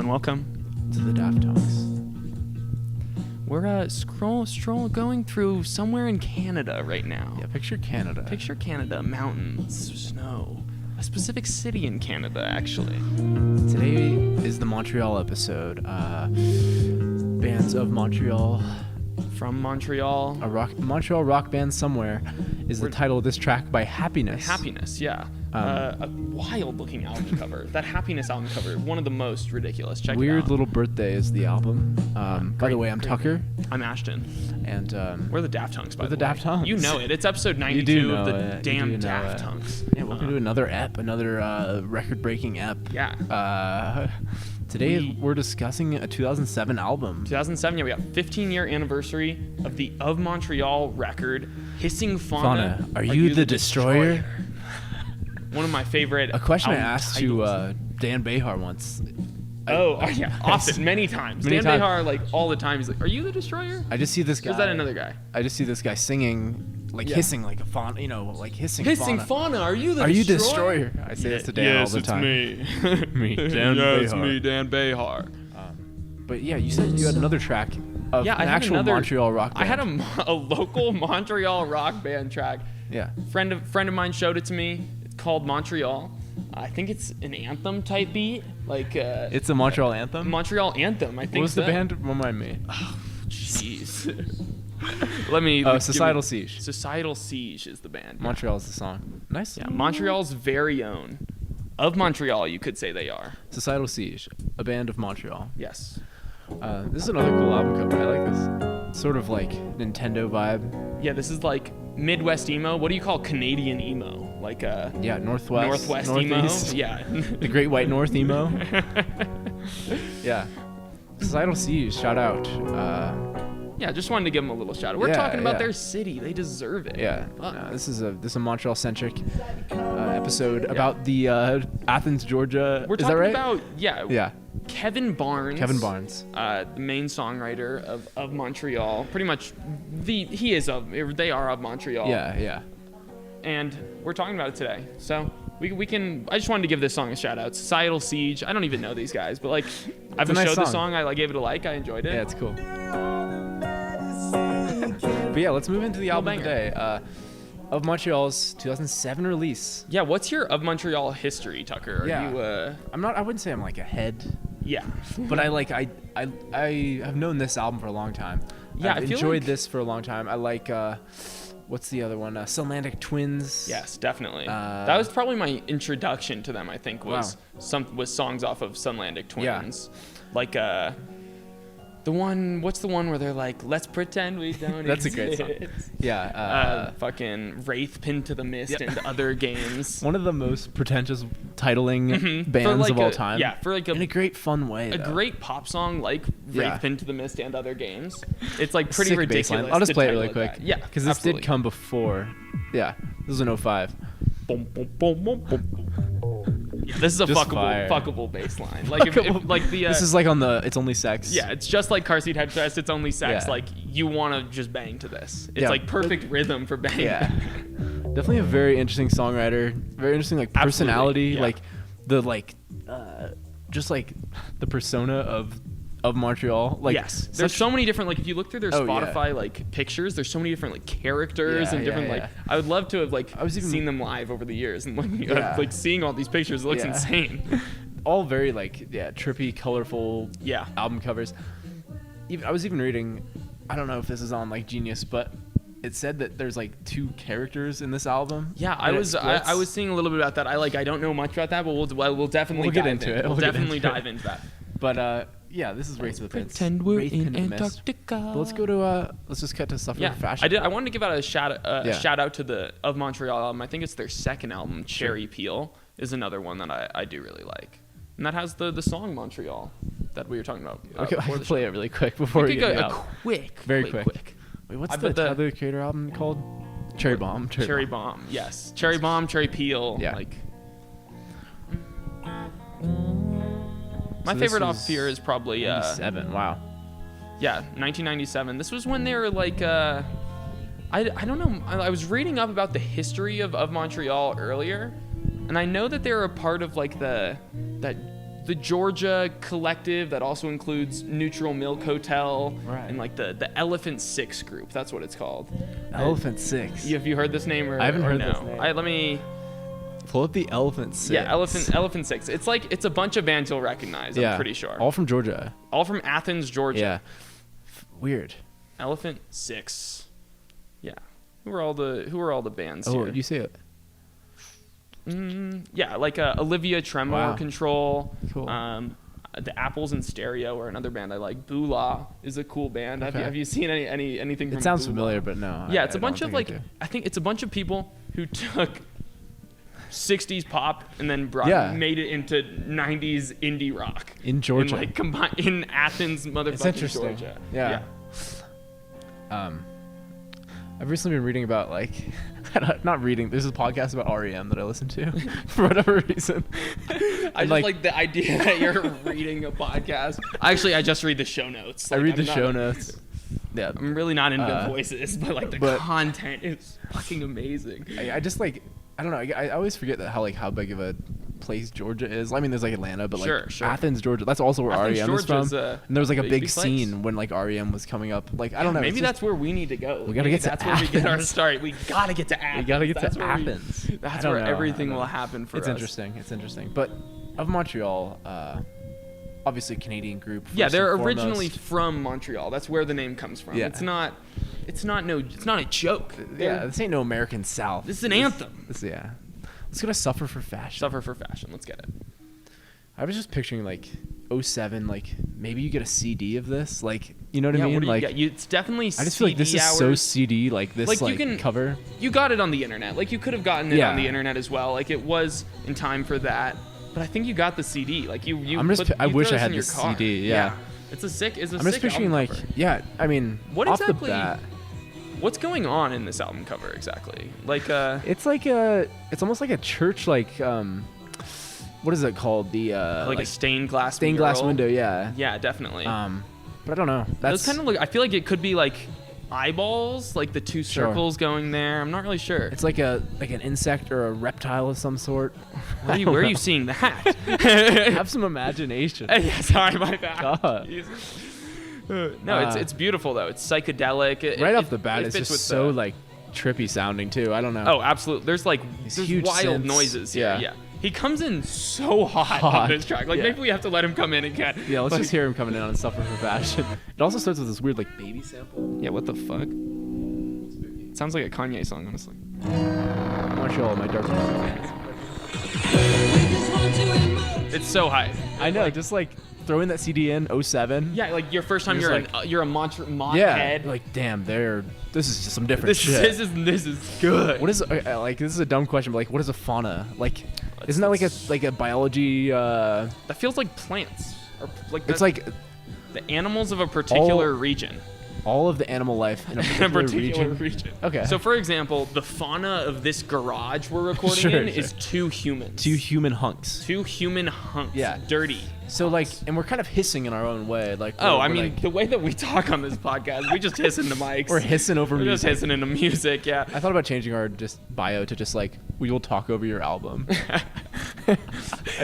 and welcome to the Daft Hunks. We're going through somewhere in Canada right now. Yeah, picture Canada. Picture Canada, mountains, snow. A specific city in Canada, actually. Today is the Montreal episode. Bands of Montreal. From Montreal. Montreal rock band somewhere is the title of this track by Happiness. Happiness, yeah. A wild-looking album cover. That Happiness album cover, one of the most ridiculous. Check it out. Weird Little Birthday is the album. By the way, I'm Tucker. I'm Ashton. And we're the Daft Hunks, by the way. We're the Daft Hunks. You know it. It's episode 92 of the damn Daft Hunks. Yeah, welcome to another record-breaking ep. Yeah. Today we're discussing a 2007 album. 2007, yeah, we got 15-year anniversary of the Of Montreal record, Hissing Fauna. Are you the Destroyer? One of my favorite. A question I asked titles. to Dan Behar once. Often, many times. Dan Behar, like all the time, he's like, "Are you the Destroyer?" I just see this guy. Or is that another guy? I just see this guy singing, hissing like a fauna, like hissing. Hissing fauna. Are you the Destroyer? Are you Destroyer? I say this to Dan all the time. Yes, it's me. Me, Dan Behar. It's me, Dan Behar. But yeah, you said you had another track of an actual Montreal rock band. I had a local Montreal rock band track. Yeah. Friend of mine showed it to me. It's called Montreal. I think it's an anthem type beat. It's a Montreal anthem? Montreal anthem, I think. What was the band? Remind me. Oh, jeez. Let me. Societal Siege. Societal Siege is the band. Montreal is the song. Nice. Yeah, Montreal's very own. Of Montreal, you could say they are. Societal Siege, a band of Montreal. Yes. This is another cool album cover. I like this. Sort of like Nintendo vibe. Yeah, this is like Midwest emo. What do you call Canadian emo? Northwest Northeast. emo. Yeah. The Great White North emo. Yeah. Societal Siege, shout out. Yeah, just wanted to give them a little shout out. We're talking about their city. They deserve it. Yeah. This is a Montreal centric episode about the Athens, Georgia. We're is talking that right? about Yeah. Kevin Barnes. The main songwriter of Montreal. Pretty much they are of Montreal. Yeah. And we're talking about it today. So we can. I just wanted to give this song a shout out. Societal Siege. I don't even know these guys, but I've showed the song. I gave it a like. I enjoyed it. Yeah, it's cool. But yeah, let's move into the album today. Of Montreal's 2007 release. Yeah, what's your Of Montreal history, Tucker? Are you, I wouldn't say I'm like ahead. Yeah. But I have known this album for a long time. Yeah, I've enjoyed this for a long time. I like what's the other one? Grondlandic Twins. Yes, definitely. That was probably my introduction to them, I think, was songs off of Grondlandic Twins. Yeah. What's the one where they're like, let's pretend we don't That's exist. a great song. Yeah. Fucking Wraith Pinned to the Mist and other games. One of the most pretentious titling bands of all time. Yeah, in a great fun way. A great pop song like Wraith Pinned to the Mist and other games. It's pretty sick ridiculous. Baseline. I'll just play it really quick. Yeah, because this did come before. Yeah, this was in 2005. Boom, boom, boom, boom, boom. This is a fuckable bass line. This is on the It's Only Sex. Yeah, it's just like Car Seat Headfest. It's Only Sex. Yeah. You want to just bang to this. It's perfect rhythm for banging. Yeah. Definitely a very interesting songwriter. Very interesting personality. Yeah. Just the persona of Montreal. Yes. There's so many different if you look through their Spotify pictures, there's so many different characters and different I would love to have seen them live over the years and seeing all these pictures. It looks insane. All very trippy, colorful album covers. I was even reading, I don't know if this is on Genius, but it said that there's 2 characters in this album. Yeah, I was seeing a little bit about that. I don't know much about that, but we'll definitely get into it. We'll definitely dive into that. But this is Race to the Prince. Pretend we're in Antarctica. But let's go to let's just cut to stuff from fashion. I wanted to give out a shout out to the Of Montreal album. I think it's their second album. Cherry Peel is another one that I do really like, and that has the song Montreal that we were talking about. Okay, I can play it really quick before we get out. Very quick. Wait, what's the Tyler the Creator album called? Cherry Bomb. Cherry Bomb. Yes. Cherry Bomb. Cherry Peel. Yeah. My favorite off here is probably 97. Wow. Yeah, 1997. This was when they were I don't know. I was reading up about the history of Montreal earlier, and I know that they were a part of the the Georgia Collective that also includes Neutral Milk Hotel, right. and like the Elephant Six group. That's what it's called. Elephant Six. Have you heard this name? I haven't heard no? this name. Let me pull up the Elephant Six. Yeah, Elephant Six. It's a bunch of bands you'll recognize. I'm pretty sure. All from Georgia. All from Athens, Georgia. Yeah. Weird. Elephant Six. Yeah. Who are all the bands here? Oh, did you see it? Yeah, like Olivia Tremor Control. Cool. The Apples in Stereo are another band I like. Boolah is a cool band. Okay. Have you seen anything from It sounds Boolah? familiar, but no. Yeah, it's a bunch of I think it's a bunch of people who took 60s pop and then made it into 90s indie rock in Georgia, and combined in Athens, motherfucking Georgia. Yeah. I've recently been reading about not reading. There's a podcast about REM that I listen to for whatever reason. I just like the idea that you're reading a podcast. Actually, I just read the show notes. I read the show notes. Yeah, I'm really not into voices, but the content is fucking amazing. I just I don't know. I always forget that how big of a place Georgia is. I mean, there's Atlanta, but sure. Athens, Georgia. That's also where Athens, REM is from. And there was a big place. Scene when REM was coming up. I don't know. Maybe that's where we need to go. We gotta get to Athens. That's where we get our start. We gotta get to Athens. We gotta get to Athens. That's where everything will happen for us. It's interesting. But of Montreal, obviously Canadian group. Yeah, they're originally from Montreal. That's where the name comes from. Yeah. It's not a joke. This ain't no American South. This is an anthem. Let's go to Suffer for Fashion. Suffer for Fashion. Let's get it. I was just picturing 07, maybe you get a CD of this, you know what I mean? What do you get? It's definitely CD I just feel like this is so CD, this cover. You got it on the internet. You could have gotten it on the internet as well. It was in time for that. But I think you got the CD. I wish I had the CD. Yeah. It's a sick. I'm just picturing cover. I mean, what off exactly? The bat. What's going on in this album cover exactly? It's it's almost like a church what is it called? The a stained glass window, yeah. Yeah, definitely. But I don't know. Those kind of look. I feel like it could be eyeballs, the two circles going there. I'm not really sure. It's like an insect or a reptile of some sort. Where are you seeing that? Have some imagination. Yeah, sorry, my bad. God. No, it's beautiful though. It's psychedelic. Right off the bat, it's just so trippy sounding too. I don't know. Oh, absolutely. There's huge wild synths. noises here. Yeah. He comes in so hot on this track. Maybe we have to let him come in again. Yeah, let's just hear him coming in on Suffer for Fashion. It also starts with this weird baby sample. Yeah, what the fuck? It sounds like a Kanye song, honestly. Montreal, my dark side. It's so high. I know, just throwing that CD in 07. Yeah, your first time you're a Mont head. Damn, this is just some different shit. This is good. What is this is a dumb question, but what is a fauna? Isn't that a biology that feels like plants or it's the animals of a particular region. All of the animal life in a particular region. Okay. So, for example, the fauna of this garage we're recording is two humans. Two human hunks. Two human hunks. Yeah. Dirty. So, and we're kind of hissing in our own way. The way that we talk on this podcast, we just hiss into mics. We're hissing over music. We're just hissing into music, yeah. I thought about changing our bio to we will talk over your album.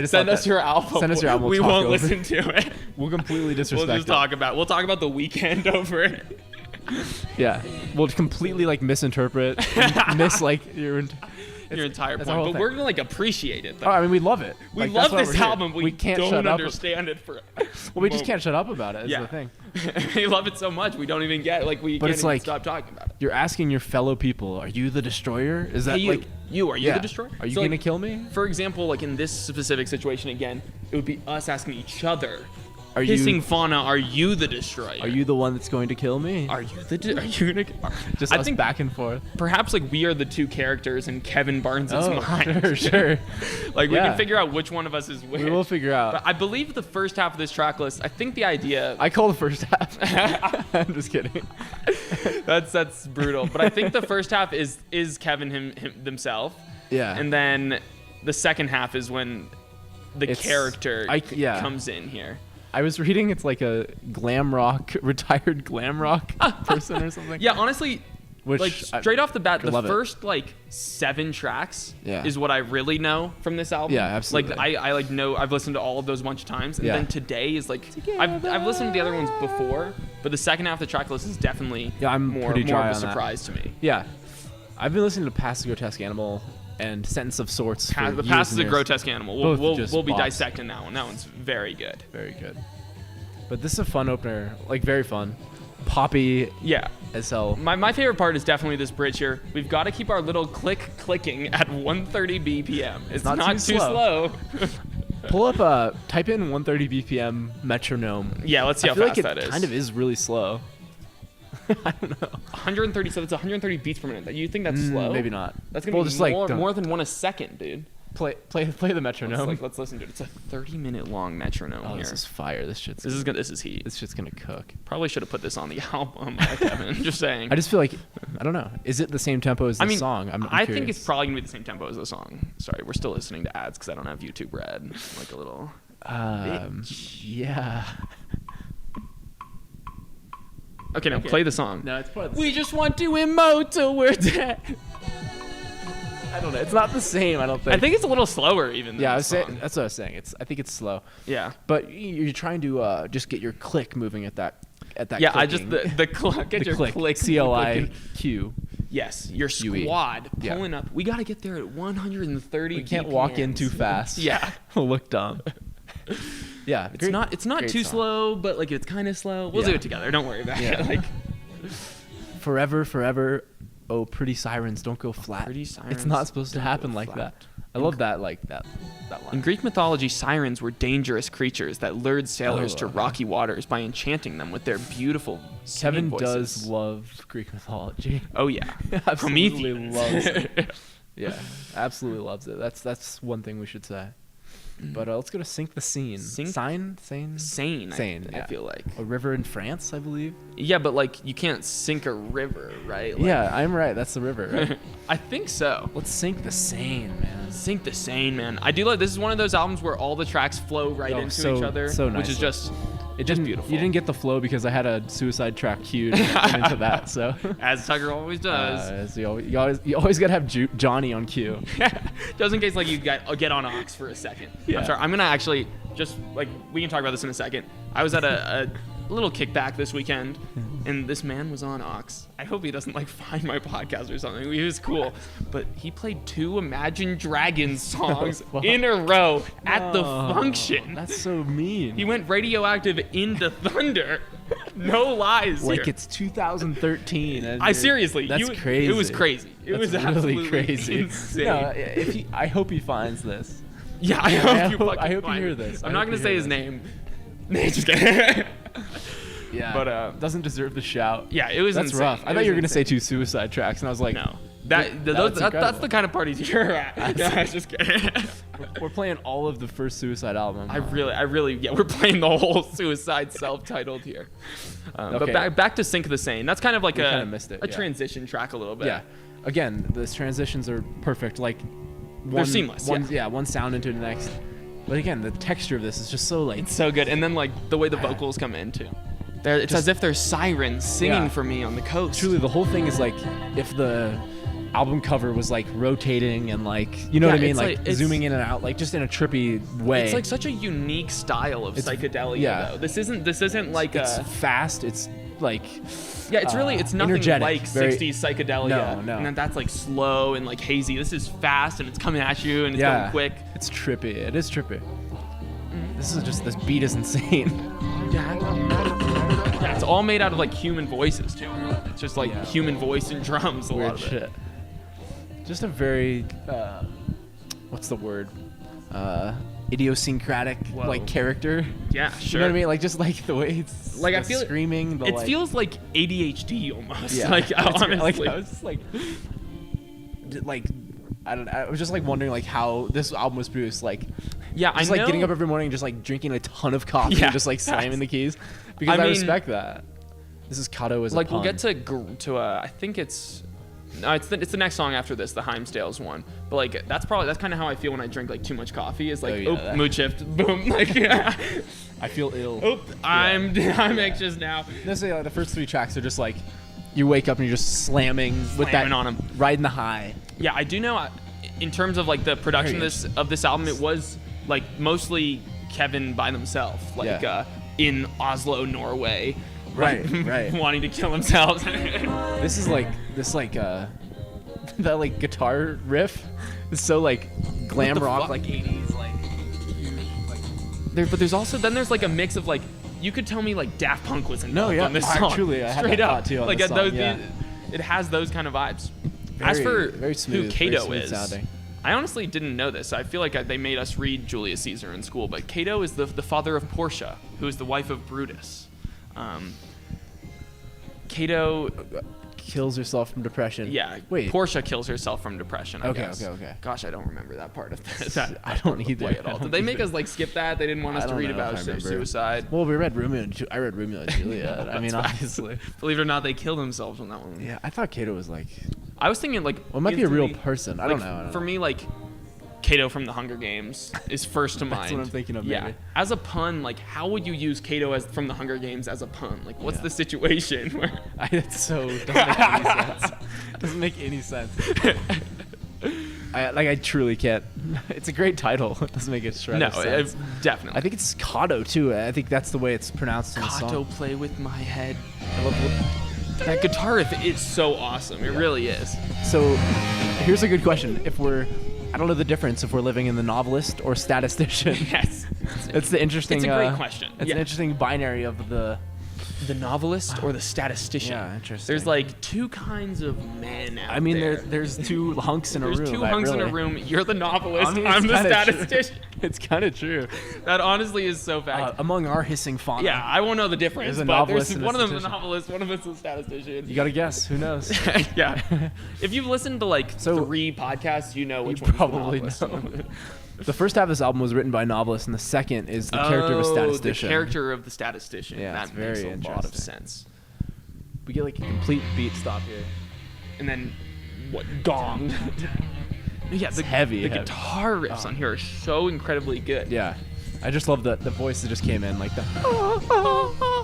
Send us your album. Send us your album. We won't listen to it. We'll completely disrespect We'll talk about the weekend over it. Yeah, we'll completely misinterpret, miss your entire point. But we're gonna appreciate it. Though. Oh, I mean, we love it. We love this album. We can't don't understand it for. Well, we just can't shut up about it. Is the thing. We love it so much. We don't even get we can't even stop talking about it. You're asking your fellow people, "Are you the destroyer?" Is that Are you the destroyer? Are you gonna kill me? For example, in this specific situation again, it would be us asking each other. Hissing Fauna, are you the destroyer? Are you the one that's going to kill me? Are you gonna? Just us back and forth. Perhaps we are the two characters in Kevin Barnes's mind. Sure. We can figure out which one of us is which. We will figure out. But I believe the first half of this track list. I think the idea. I call the first half. I'm just kidding. That's brutal. But I think the first half is Kevin himself. Yeah. And then the second half is when the character comes in here. I was reading it's a retired glam rock person or something. Yeah, honestly, Which like straight off the bat, the first 7 tracks is what I really know from this album. Yeah, absolutely. Like I know I've listened to all of those a bunch of times, and then today is like I've listened to the other ones before, but the second half of the track list is definitely more of a surprise to me. Yeah, I've been listening to Past the Grotesque Animal and Sentence of Sorts. The Past is a Grotesque Animal. We'll be dissecting that one. That one's very good. Very good. But this is a fun opener, like very fun. Poppy as hell. My favorite part is definitely this bridge here. We've got to keep our little clicking at 130 BPM. It's not too slow. Pull up, type in 130 BPM metronome. Yeah, let's see how fast that is. It kind of is really slow. I don't know. 130, so that's 130 beats per minute. You think that's slow? Maybe not. That's going to be more than 1 a second, dude. Play the metronome. Let's listen to it. It's a 30-minute long metronome here. This is fire. This is heat. This shit's gonna cook. Probably should have put this on the album, Kevin. Just saying. I just feel like I don't know. Is it the same tempo as the song? I think it's probably gonna be the same tempo as the song. Sorry, we're still listening to ads because I don't have YouTube Red. Like a little. Yeah. Okay, now play the song. No, it's part of the We just want to emote till we're dead. I don't know. It's not the same. I don't think. I think it's a little slower even. That's what I was saying. I think it's slow. Yeah. But you're trying to just get your click moving at that. Yeah, clicking. The click. Get your click. CLIQ. Yes, your squad pulling up. We got to get there at 130. We can't walk in too fast. Yeah. We'll look dumb. Yeah. It's not too slow, but like it's kind of slow. We'll do it together. Don't worry about it. Like forever. Oh, pretty sirens don't go flat. Pretty sirens. It's not supposed to happen like that. I love that line. In Greek mythology, sirens were dangerous creatures that lured sailors to rocky waters by enchanting them with their beautiful Kevin voices. Does love Greek mythology. Oh yeah, absolutely loves it. Yeah, absolutely loves it. That's one thing we should say. But let's go to Sink the Scene. Sane. I feel like a river in France, I believe. Yeah, but like you can't sink a river, right? Like, yeah, I'm right. That's the river, right? I think so. Let's Sink the Sane, man. Sink the Sane, man. I do like this is one of those albums where all the tracks flow into each other, which is just beautiful. You didn't get the flow because I had a suicide track queued into that. So as Tucker always does. You always gotta have Johnny on cue. Just in case like you get on Ox for a second. Yeah. I'm sorry. I'm gonna actually just like we can talk about this in a second. I was at a little kickback this weekend, and this man was on Ox. I hope he doesn't like find my podcast or something. He was cool, but he played 2 Imagine Dragons songs in a row at the function. That's so mean. He went radioactive into Thunder. No lies. Like here. It's 2013. Seriously. That's crazy. It was crazy. It was absolutely crazy. Insane. No, I hope he finds this. Yeah, I hope you hear this. I'm not gonna say his name. Just kidding. Yeah, but doesn't deserve the shout. Yeah, it was. That's insane. rough. I thought you were gonna say 2 suicide tracks, and I was like, no. That's the kind of parties you're at. Yeah, just kidding. We're playing all of the first Suicide album. I really, we're playing the whole Suicide self-titled here. Okay. But back to Sink the Sane. That's kind of like a transition track a little bit. Yeah. Again, those transitions are perfect. Like they're seamless. One sound into the next. But again, the texture of this is just so like it's so good. And then like the way the vocals come in too. It's as if there's sirens singing for me on the coast. Truly, the whole thing is like if the album cover was like rotating and like what I mean, like zooming in and out, like just in a trippy way. It's like such a unique style of psychedelia. Though. This isn't like it's fast. It's like it's nothing like 60s psychedelia. No. And then that's like slow and like hazy. This is fast and it's coming at you and it's going quick. It's trippy. It is trippy. This beat is insane. Yeah, it's all made out of like human voices too. It's just like human voice and drums. Weird lot of shit. It. Just a very what's the word? Idiosyncratic like character. Yeah, sure. You know what I mean? Like just like the way it's like I feel screaming. It feels like ADHD almost. Yeah. Like honestly, like I was just like I don't know. I was just like wondering like how this album was produced. Like I know. Like getting up every morning, and just like drinking a ton of coffee, and just like slamming the keys. Because I respect that. This is Kato as like a pun. We'll get to I think it's. No, it's the next song after this, the Heimdalsgate one. But like that's kind of how I feel when I drink like too much coffee. Is like mood shift, boom. Like I feel ill. I'm anxious now. Necessarily, like, the first 3 tracks are just like you wake up and you're just slamming with that on him, riding the high. Yeah, I do know. In terms of like the production of this album, it was like mostly Kevin by themselves, like in Oslo, Norway, right, wanting to kill themselves. This is like that like guitar riff is so like glam rock, like 80s, like there. But there's also there's like a mix of like, you could tell me like Daft Punk was involved on this song. Truly, I straight had that up too on like this song, it has those kind of vibes. As for very smooth, who Cato very is, sounding. I honestly didn't know this. I feel like they made us read Julius Caesar in school, but Cato is the father of Portia, who is the wife of Brutus. Cato kills herself from depression. Yeah. Wait. Portia kills herself from depression. I Okay. guess. Okay. Gosh, I don't remember that part of this. I don't either. At all. Did they make us like skip that? They didn't want us to read about suicide. Well, we read Romeo. I read Romeo and Juliet. I mean, obviously. Believe it or not, they killed themselves on that one. Yeah, I thought Cato was like. I was thinking like. Well, it might be a real person. I don't know. For me, like, Cato from the Hunger Games is first to mind. That's what I'm thinking of. Yeah. Maybe. As a pun, like, how would you use Cato from the Hunger Games as a pun? Like, what's the situation? Where It's so doesn't make any sense. Doesn't make any sense. I truly can't. It's a great title. It doesn't make it shred of sense. No, definitely. I think it's Cato too. I think that's the way it's pronounced in the song. Cato, play with my head. I love that guitar riff. It's so awesome. It really is. So, here's a good question. I don't know the difference if we're living in the novelist or statistician. Yes. It's the interesting. It's a great question. It's an interesting binary of the novelist or the statistician. Yeah, interesting. There's like two kinds of men out there. I mean, there's two hunks in a room. There's two hunks in a room. You're the novelist. I mean, I'm the statistician. It's kind of true. That honestly is so fact. Among our hissing fauna. Yeah, I won't know the difference. There's a but novelist there's and one a of them's a novelist, one of them's a statistician. You gotta guess. Who knows? Yeah. If you've listened to like 3 podcasts, you know which one. Probably know. The first half of this album was written by a novelist, and the second is the character of a statistician. The character of the statistician. Yeah, that makes a lot of sense. We get like a complete beat stop here, and then gong. Yeah, the guitar riffs on here are so incredibly good. Yeah, I just love the voice that just came in, like the.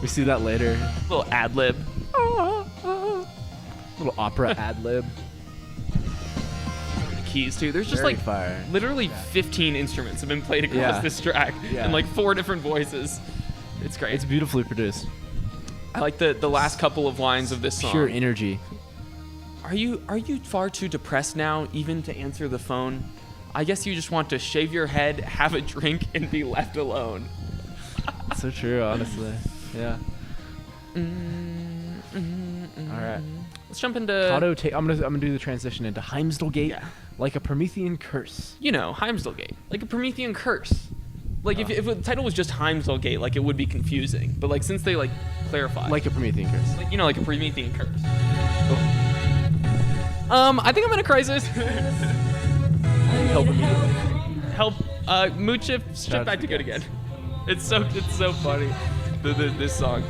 We see that later. Little ad lib. Little opera ad lib. Keys too. There's just literally 15 instruments have been played across this track in like 4 different voices. It's great. It's beautifully produced. I like the last couple of lines of this song. Pure energy. Are you far too depressed now even to answer the phone? I guess you just want to shave your head, have a drink, and be left alone. So true, honestly. Yeah. All right. Let's jump into. I'm gonna do the transition into Heimdalsgate. Yeah. Like a Promethean curse. You know, Heimdalsgate, like a Promethean curse. Like if the title was just Heimdalsgate, like it would be confusing. But like since they like clarify, like a Promethean curse. Like, like a Promethean curse. I think I'm in a crisis. Help immediately. Help. Mood shift back to good again. It's so funny. This song.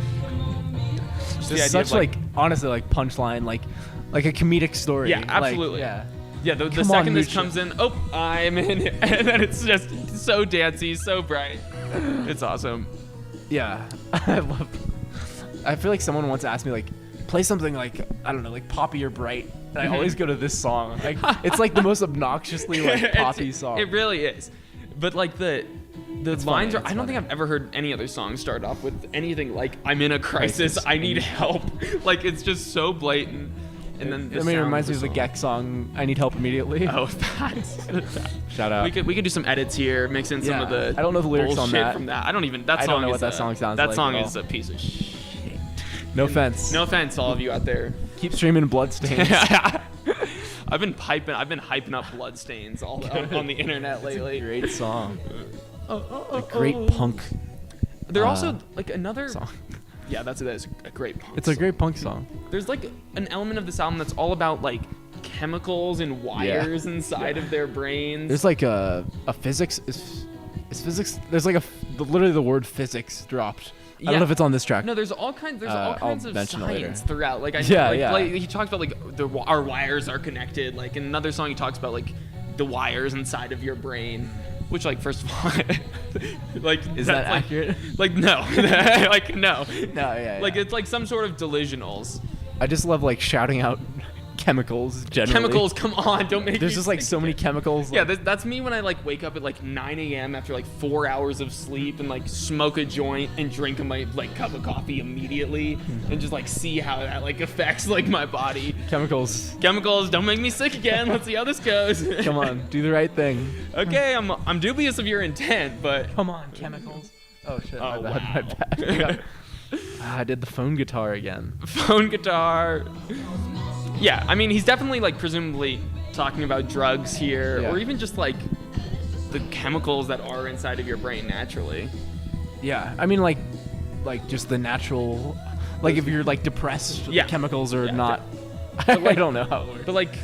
Just such like honestly like punchline like a comedic story. Yeah, absolutely. Yeah, the second this comes in, I'm in, and then it's just so dancey, so bright. It's awesome. Yeah, I feel like someone once asked me like, play something like I don't know, like poppy or bright, and I always go to this song. Like it's like the most obnoxiously like poppy song. It really is, but like the lines are. I don't think I've ever heard any other song start off with anything like "I'm in a crisis, I need help." Like it's just so blatant. And then it reminds me of the Geck song "I Need Help Immediately." Oh, that's shout out. We could do some edits here, mix in some of the. I don't know the lyrics on that. From that. I don't know what that song sounds like. That song is a piece of shit. No offense. No offense, all of you out there. Keep streaming Bloodstains. I've been hyping up Bloodstains all on the internet lately. Great song. A great punk. They're also like another song. Yeah, that is a great punk. It's a great punk song. There's like an element of this album that's all about like chemicals and wires inside of their brains. There's like a physics is physics. There's like literally the word physics dropped. I don't know if it's on this track. No, there's all kinds of science throughout. Like like he talks about like our wires are connected. Like in another song he talks about like the wires inside of your brain. Which, like, first of all, like, is that accurate? Like, no, like, no. No, yeah. Like, it's like some sort of delusionals. I just love like shouting out chemicals generally. Chemicals, come on, don't make There's me just like sick so many again. chemicals. Yeah, Like, that's me when I like wake up at like 9 a.m. after like 4 hours of sleep and like smoke a joint and drink my like cup of coffee immediately and just like see how that like affects like my body. chemicals. Chemicals, don't make me sick again. Let's see how this goes. Come on, do the right thing. Okay, I'm dubious of your intent, but Come on, chemicals. Oh shit, Oh, my bad, wow. my bad. I did the phone guitar again. phone guitar. Yeah, I mean he's definitely like presumably talking about drugs here, Yeah. or even just like the chemicals that are inside of your brain naturally. Yeah, I mean like just the natural, like if you're like depressed, Yeah. the chemicals are Yeah, not. But, I like- don't know how it works. But like,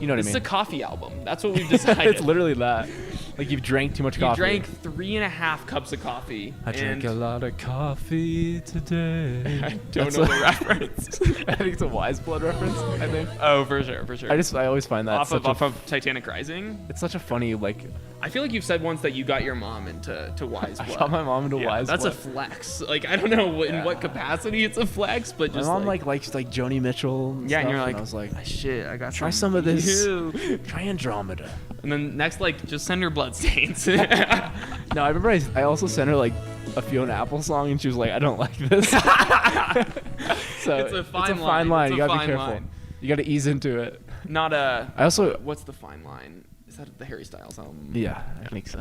You know what I this mean? is a coffee album. That's what we've decided. It's literally that. Like you've drank too much You coffee. drank 3.5 cups of coffee. I drank a and lot of coffee today. I don't know the reference. I think it's a Wise Blood reference. I think. Oh, for sure, for sure. I always find that off such of a, Titanic Rising. it's such a funny like. I feel like you've said once that you got your mom into Wise I Blood. got my mom into Yeah, Wise that's Blood. a flex. Like I don't know in Yeah. what capacity it's a flex, but My just mom likes like Joni Mitchell. And yeah, and stuff, you're like, I was like, "Ah, shit, I got try some of this. Ew." Try Andromeda. And then next, like, just send her bloodstains. No, I remember I also sent her like a Fiona Apple song, and she was like, I don't like this. So It's a fine line. line. It's You a gotta be fine careful. line. You gotta ease into it. Not a. I also What's the fine line? Is that the Harry Styles album? yeah, I think so.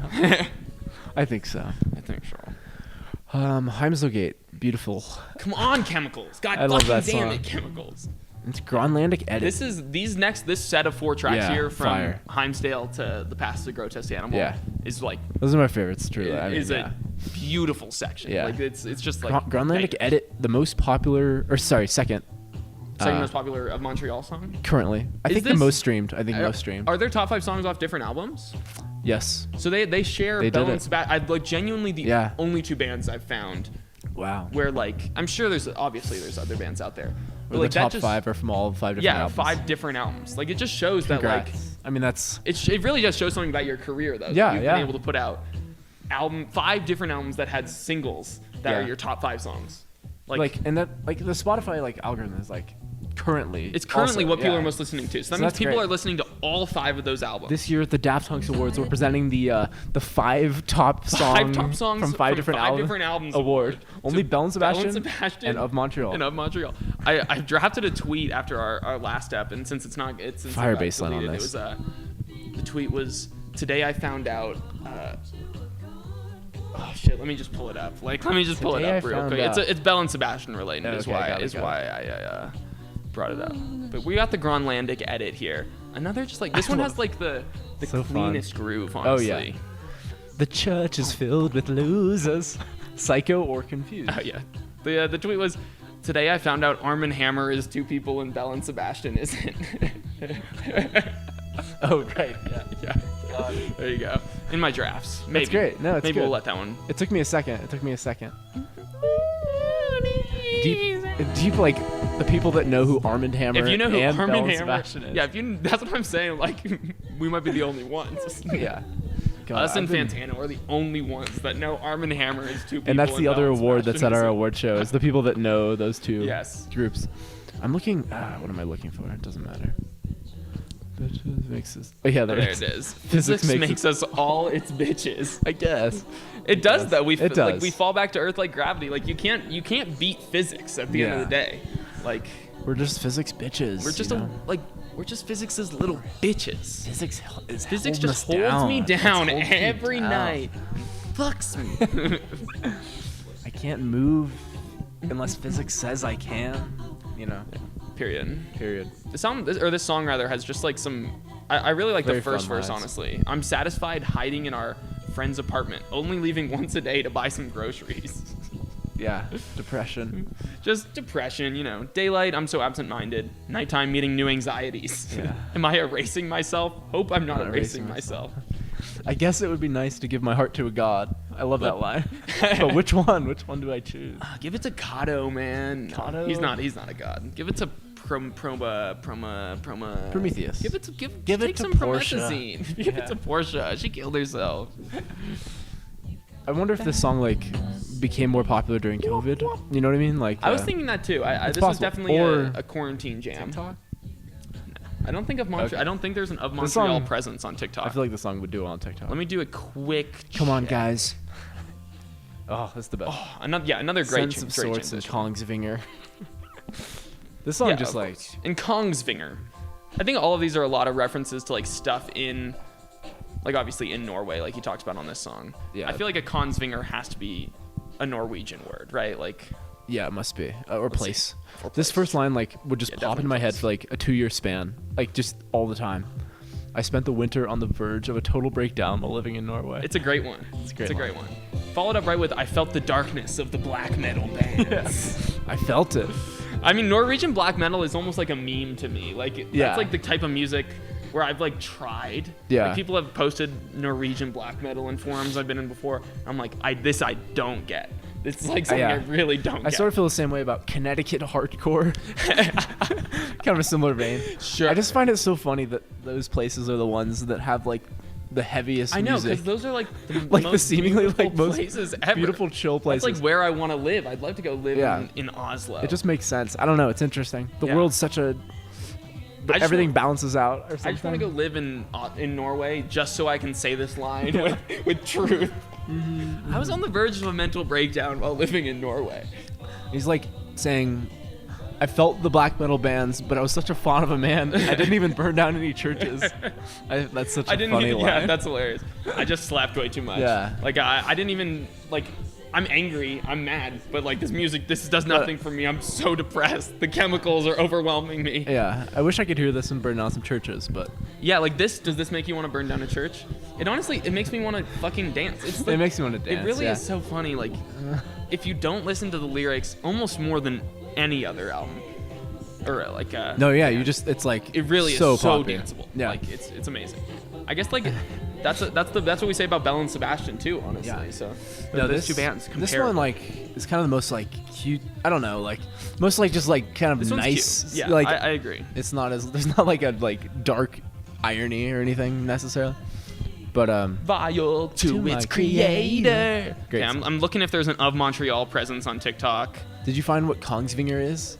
I think so. I think so. Heimdalsgate, beautiful. Come on, chemicals! God I love fucking that damn song. it, chemicals! It's Grondlandic edit. This set of 4 tracks Yeah, here from fire. Heimdal to the Past of the Grotesque Animal Yeah. is like Those are my favorites, truly. I mean, is yeah. a beautiful section. Yeah. Like it's just like Grondlandic bangers. edit, the most popular, or sorry, second Most popular of Montreal song. currently. I Is think the this- most streamed. I think most streamed. Are there top 5 songs off different albums? Yes. So they share They Bell did and it. Sebastian. I like genuinely the Yeah. only 2 bands I've found Wow. where like I'm sure there's other bands out there. But Where like the top that just, 5 are from all 5 different yeah, albums. 5 different albums. Like it just shows that like Congrats. I mean, that's it really just shows something about your career though. Yeah, You've yeah. been able to put out 5 different albums that had singles that Yeah. are your top 5 songs. like and that like the Spotify like algorithm is like currently. It's currently also- what people yeah. are most listening to. So that So means that's people great. are listening to all 5 of those albums. This year at the Daft Hunks Awards, we're presenting the 5 top songs top songs from 5 different albums award. Only Bell and Sebastian, Sebastian and of Montreal. And of Montreal. I drafted a tweet after our last step, and since it's not, since Fire it got baseline on deleted, this. It was the tweet was today I found out. Oh shit! Let me just pull it up. Like, let me just pull it Today up I real found quick. out. It's Bell and Sebastian related. Is Okay, why got it, is got why I brought it up. But we got the Grondlandic edit here. Another just like this one has like the So fun. cleanest groove. Oh, Honestly. yeah. The church is filled with losers, psycho or confused. Oh yeah. The tweet was, today I found out Arm & Hammer is 2 people and Bell and Sebastian isn't. Oh right, yeah. Yeah. There you go. In my drafts. Maybe. That's great. No, it's Maybe good. we'll let that one. It took me a second. Deep like the people that know who Arm & Hammer If you know who and Arm & Bell and Hammer, Sebastian is. yeah, if you, that's what I'm saying. Like, we might be the only ones. Yeah. God, Us and I've been- Fantano are the only ones that know Arm & Hammer is 2 people. And that's the Bell other and award that's at Sebastian our isn't. award show is the people that know those 2 Yes. groups. I'm looking. What am I looking for? It doesn't matter. Bitches makes us. Oh yeah, There it is. Physics Makes us all its bitches. I guess. It does though. It Like does. we fall back to earth like gravity. Like you can't beat physics at the end of Yeah. the day. Like We're just physics bitches. we're just you know? we're just physics' little bitches. Physics is Physics holding just us holds me It's down holding me every down. night. Fucks me. I can't move unless physics says I can. You know. Period. Period. This song rather has just like some. I really like Very the first fun verse. lines. Honestly, I'm satisfied hiding in our friend's apartment, only leaving once a day to buy some groceries. Yeah. Depression. Just depression, you know. Daylight, I'm so absent-minded. Nighttime, meeting new anxieties. Yeah. Am I erasing myself? Hope I'm not Not erasing erasing myself. I guess it would be nice to give my heart to a god. I love that line. But which one? Which one do I choose? Give it to Kato, man. No, Kato? He's not a god. Give it to Prometheus. Prometheus. Give it take to some Portia. promethazine. Give it Yeah. to Portia. She killed herself. I wonder if this song like became more popular during COVID. You know what I mean? Like I was thinking that too. This was definitely a quarantine jam. TikTok? I don't think of Montreal. Okay. I don't think there's an Montreal presence on TikTok. I feel like the song would do it on TikTok. Let me do a quick. Come on, guys. Oh, that's the best. Oh, another great Sense of Sorts and Kongswinger. This song in Kongswinger. I think all of these are a lot of references to like stuff in, like obviously in Norway, like he talks about on this song. Yeah. I feel like a Kongswinger has to be a Norwegian word, right? Like. Yeah, it must be. Or place. This first line like would just pop into my head for like a 2-year span, like just all the time. I spent the winter on the verge of a total breakdown while living in Norway. It's a great one. It's a great one. Followed up right with, I felt the darkness of the black metal bands. I felt it. I mean, Norwegian black metal is almost like a meme to me. Like, that's like the type of music where I've like tried. Yeah. Like, people have posted Norwegian black metal in forums I've been in before. I'm like, I don't get. It's like something I really don't get. I sort of feel the same way about Connecticut hardcore. Kind of a similar vein. Sure. I just find it so funny that those places are the ones that have like the heaviest music. I know, because those are like the like most the seemingly like most places ever. Beautiful chill places. That's like where I want to live. I'd love to go live in Oslo. It just makes sense. I don't know. It's interesting. The world's such a... But everything balances out or something. I just want to go live in Norway just so I can say this line with truth. Mm-hmm. I was on the verge of a mental breakdown while living in Norway. He's like saying, I felt the black metal bands, but I was such a fond of a man. I didn't even burn down any churches. That's such a funny line. Yeah, that's hilarious. I just slapped way too much. Yeah. Like, I didn't even, like... I'm angry, I'm mad, but like this music, this does nothing for me. I'm so depressed. The chemicals are overwhelming me. Yeah, I wish I could hear this and burn down some churches, but... Yeah, like does this make you want to burn down a church? It honestly, it makes me want to fucking dance. It's like, it makes me want to dance, It really is so funny, like, if you don't listen to the lyrics almost more than any other album, or like... no, yeah, you just, it's like... It really so is so popular. danceable. Yeah. Like, it's amazing. I guess like... That's what we say about Belle and Sebastian too, honestly. Yeah. So those two bands compare. This one like is kind of the most like cute. I don't know, like most like just like kind of this nice. Cute. Yeah, like I agree. It's not as there's not like a like dark irony or anything necessarily. But vile to its creator. Great. Yeah, I'm looking if there's an Of Montreal presence on TikTok. Did you find what Kongsvinger is?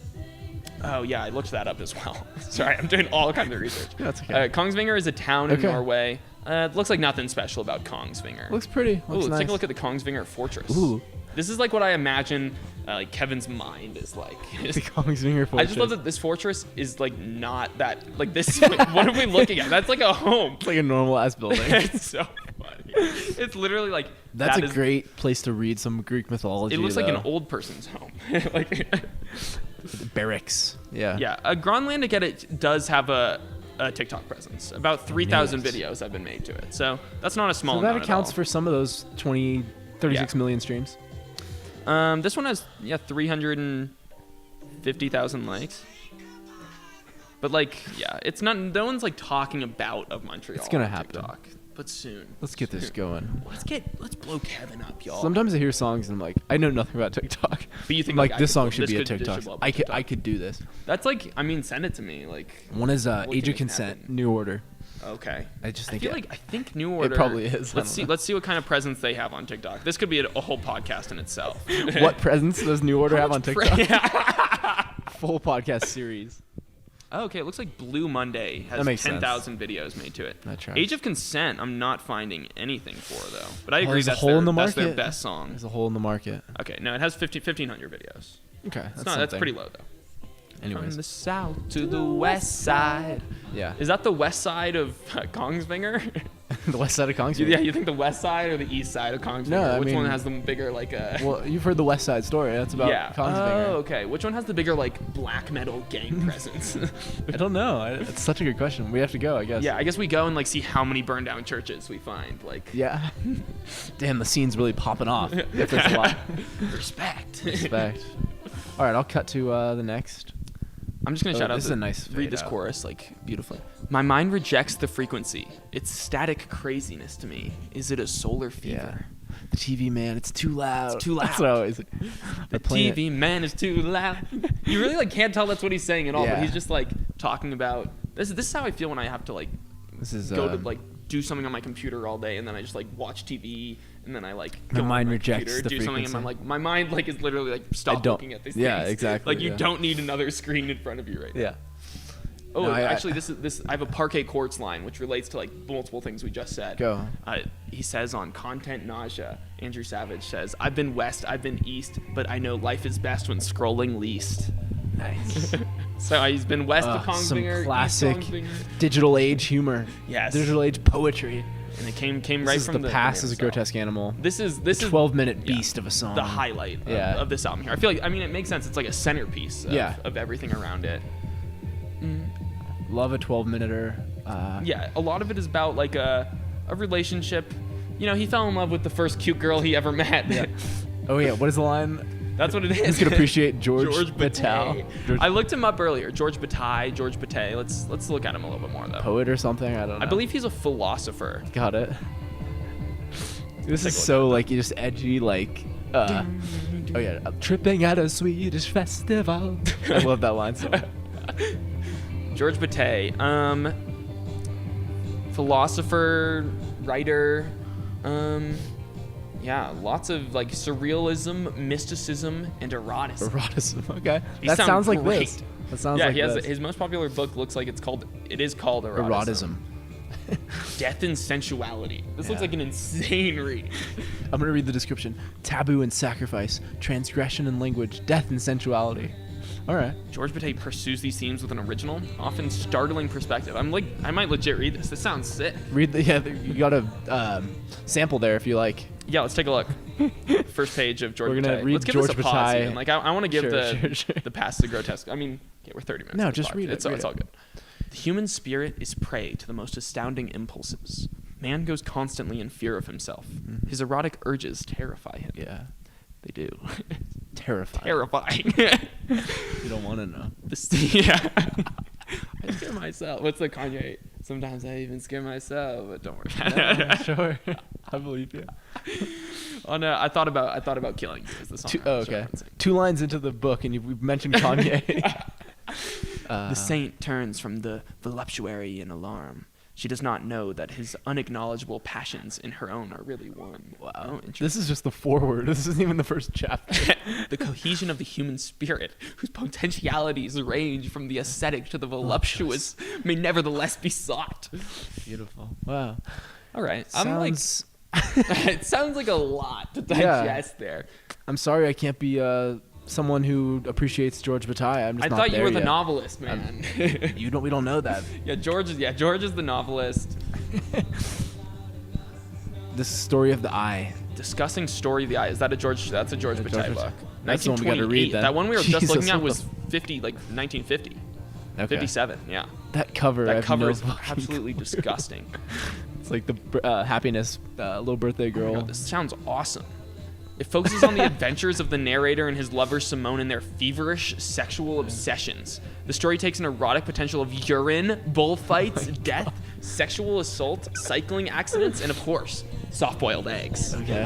Oh yeah, I looked that up as well. Sorry, I'm doing all kinds of research. That's okay. Kongsvinger is a town in Norway. It looks like nothing special about Kongsvinger. Looks pretty. Let's take a look at the Kongsvinger Fortress. Ooh. This is like what I imagine like Kevin's mind is like. The Kongsvinger Fortress. I just love that this fortress is like not that like this. What are we looking at? That's like a home. It's like a normal ass building. It's so funny. It's literally like that's a great place to read some Greek mythology. It looks like an old person's home. Like barracks. Yeah. Yeah. Grondlandic it does have a TikTok presence. About 3,000 videos have been made to it. So that's not a small amount. So that accounts for some of those 36 million streams. This one has 350,000 likes. But like, yeah, it's not. No one's like talking about Of Montreal. It's gonna happen. TikTok, but soon. Let's get this going. Let's blow Kevin up, y'all. Sometimes I hear songs and I'm like, I know nothing about TikTok. But you think like this song should be a TikTok. I TikTok. could do this. That's like, I mean, send it to me. Like one is Age of Consent, New Order. Okay. I think New Order. It probably is. Let's see what kind of presence they have on TikTok. This could be a whole podcast in itself. What presence does New Order have on TikTok? Full podcast series. Oh, okay, it looks like Blue Monday has 10,000 videos made to it. That's right. Age of Consent, I'm not finding anything for though. But I agree that's their best song. There's a hole in the market. Okay, no, it has 1,500 videos. Okay, that's pretty low though. Anyways. From the south to the west side. Yeah. Is that the west side of Kongsvinger? The west side of Kongsvinger? Yeah, you think the west side or the east side of Kongsvinger? No, Which one has the bigger like Well, you've heard the west side story. That's about Kongsvinger. Oh, okay. Which one has the bigger like black metal gang presence? I don't know. It's such a good question. We have to go, I guess. Yeah, I guess we go and like see how many burned down churches we find. Like. Yeah. Damn, the scene's really popping off. If there's a lot. Respect. All right, I'll cut to the next. I'm just gonna shout out. This is a nice. Read this chorus like beautifully. My mind rejects the frequency. It's static craziness to me. Is it a solar fever? Yeah. The TV man, it's too loud. It's too loud. That's what I always. The TV man is too loud. You really like can't tell that's what he's saying at all. But he's just like talking about this. This is how I feel when I have to like go to like do something on my computer all day and then I just like watch TV and then I like my go mind on my rejects computer, the do something, and frequency. my mind like is literally like stop looking at these things. Yeah, exactly. Like you don't need another screen in front of you right now. Yeah. Oh, No, actually, this I have a parquet quartz line which relates to like multiple things we just said. Go. He says on Content Nausea, Andrew Savage says, "I've been west, I've been east, but I know life is best when scrolling least." Nice. So he's been west of Some Kongswinger, classic east Kongswinger. digital age humor. Yes. Digital age poetry. And it came This right is from the past as a himself. grotesque animal. This is 12-minute beast of a song. the highlight of this album here. I feel like it makes sense. It's like a centerpiece of everything around it. Love a 12-minuter. Yeah, a lot of it is about like a relationship. You know, he fell in love with the first cute girl he ever met. Yeah. Oh yeah, what is the line? That's what it is. He's gonna appreciate George Bataille. George I looked him up earlier. George Bataille. Let's look at him a little bit more though. Poet or something? I don't know. I believe he's a philosopher. Got it. This is so like just edgy, like. Oh yeah, tripping at a Swedish festival. I love that line so much. George Bataille, philosopher, writer, yeah, lots of like surrealism, mysticism, and eroticism. Eroticism, okay. These That sound sounds like great. this. That sounds Yeah, like he has this. his most popular book looks like it is called Eroticism. Death and Sensuality. This looks like an insane read. I'm gonna read the description. Taboo and sacrifice, transgression and language, death and sensuality. All right. George Bataille pursues these themes with an original, often startling perspective. I might legit read this. This sounds sick. Read you got a sample there if you like. Yeah, let's take a look. First page of George We're gonna Bataille. read Let's give George this a pause. Bataille. Even. Like I want to give Sure. the pass to grotesque. I mean, okay, we're 30 minutes. No, into just the read it, It's read all it. good. The human spirit is prey to the most astounding impulses. Man goes constantly in fear of himself. Mm-hmm. His erotic urges terrify him. Yeah. They do. Terrifying. Terrifying. You don't want to know. Yeah. I scare myself. What's the Kanye? Sometimes I even scare myself, but don't worry. No, sure. I believe you. Oh no, I thought about killing you as the song. Okay. 2 lines into the book and we've mentioned Kanye. The saint turns from the voluptuary in alarm. She does not know that his unacknowledgeable passions in her own are really one. Wow. Oh, interesting. This is just the foreword. This isn't even the first chapter. The cohesion of the human spirit, whose potentialities range from the ascetic to the voluptuous, may nevertheless be sought. Beautiful. Wow. All right. Sounds... It sounds like a lot to digest there. I'm sorry I can't be someone who appreciates George Bataille. I'm just I not thought there you were the yet. novelist, man. We don't know that. George is the novelist. This story of the eye. Discussing Story of the Eye. Is that that's a George Bataille book? That's the one we got to read. That one we were just Jesus, looking at what was the 1950. Okay. 57, yeah. That cover. I That have cover no is fucking absolutely clue. disgusting. It's like the happiness little birthday Oh girl. my God, this sounds awesome. It focuses on the adventures of the narrator and his lover Simone and their feverish sexual obsessions. The story takes an erotic potential of urine, bullfights, death, sexual assault, cycling accidents, and of course, soft-boiled eggs. Okay.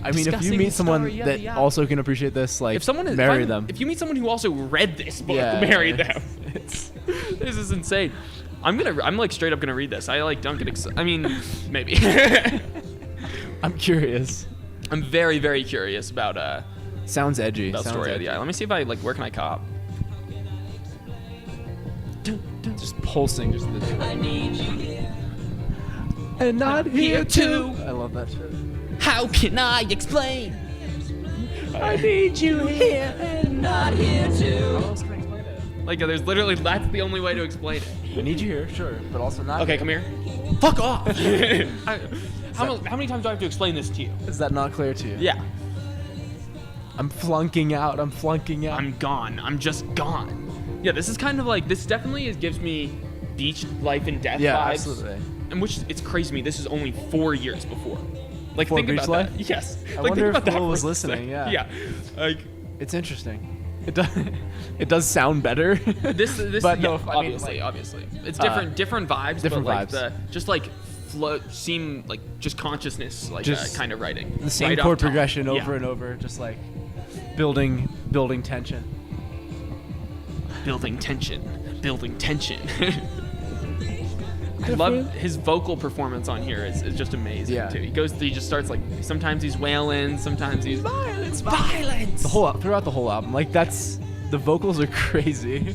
I mean, if you Discussing meet someone story of that the eye. also can appreciate this, like, marry them. If you meet someone who also read this book, Yeah. marry them. This is insane. I'm like straight up gonna read this. I like don't get excited. I mean, maybe. I'm curious. I'm very, very curious about Sounds edgy. Sounds Story of the Eye. Let me see if where can I cop? Just pulsing. Just the. I need you here. And not here too. I love that shit. How can I explain? I need you here. And not here too. How else can I explain it? Like, there's literally that's the only way to explain it. I need you here, sure, but also not. Okay, here. come here. Fuck off. How many times do I have to explain this to you? Is that not clear to you? Yeah. I'm flunking out. I'm I'm gone. I'm just gone. Yeah, this is kind of like, this definitely gives me beach life and death Yeah, vibes. absolutely. And which, it's crazy to me, this is only 4 years before. Like, Before think Beach about Life? that. Yes. I Like, wonder think if about that Will for was a listening, second. yeah. Yeah. Like, It's interesting. It does. It does sound better. this but yeah, no, I mean, obviously, like, obviously. It's different vibes, different but like vibes. just like seem like just consciousness, like Just kind of writing. the same right chord off top. progression over Yeah. and over, just like building tension. Building tension. I love his vocal performance on here is just amazing too. He just starts like sometimes he's wailing, sometimes he's violence. Throughout the whole album, like the vocals are crazy,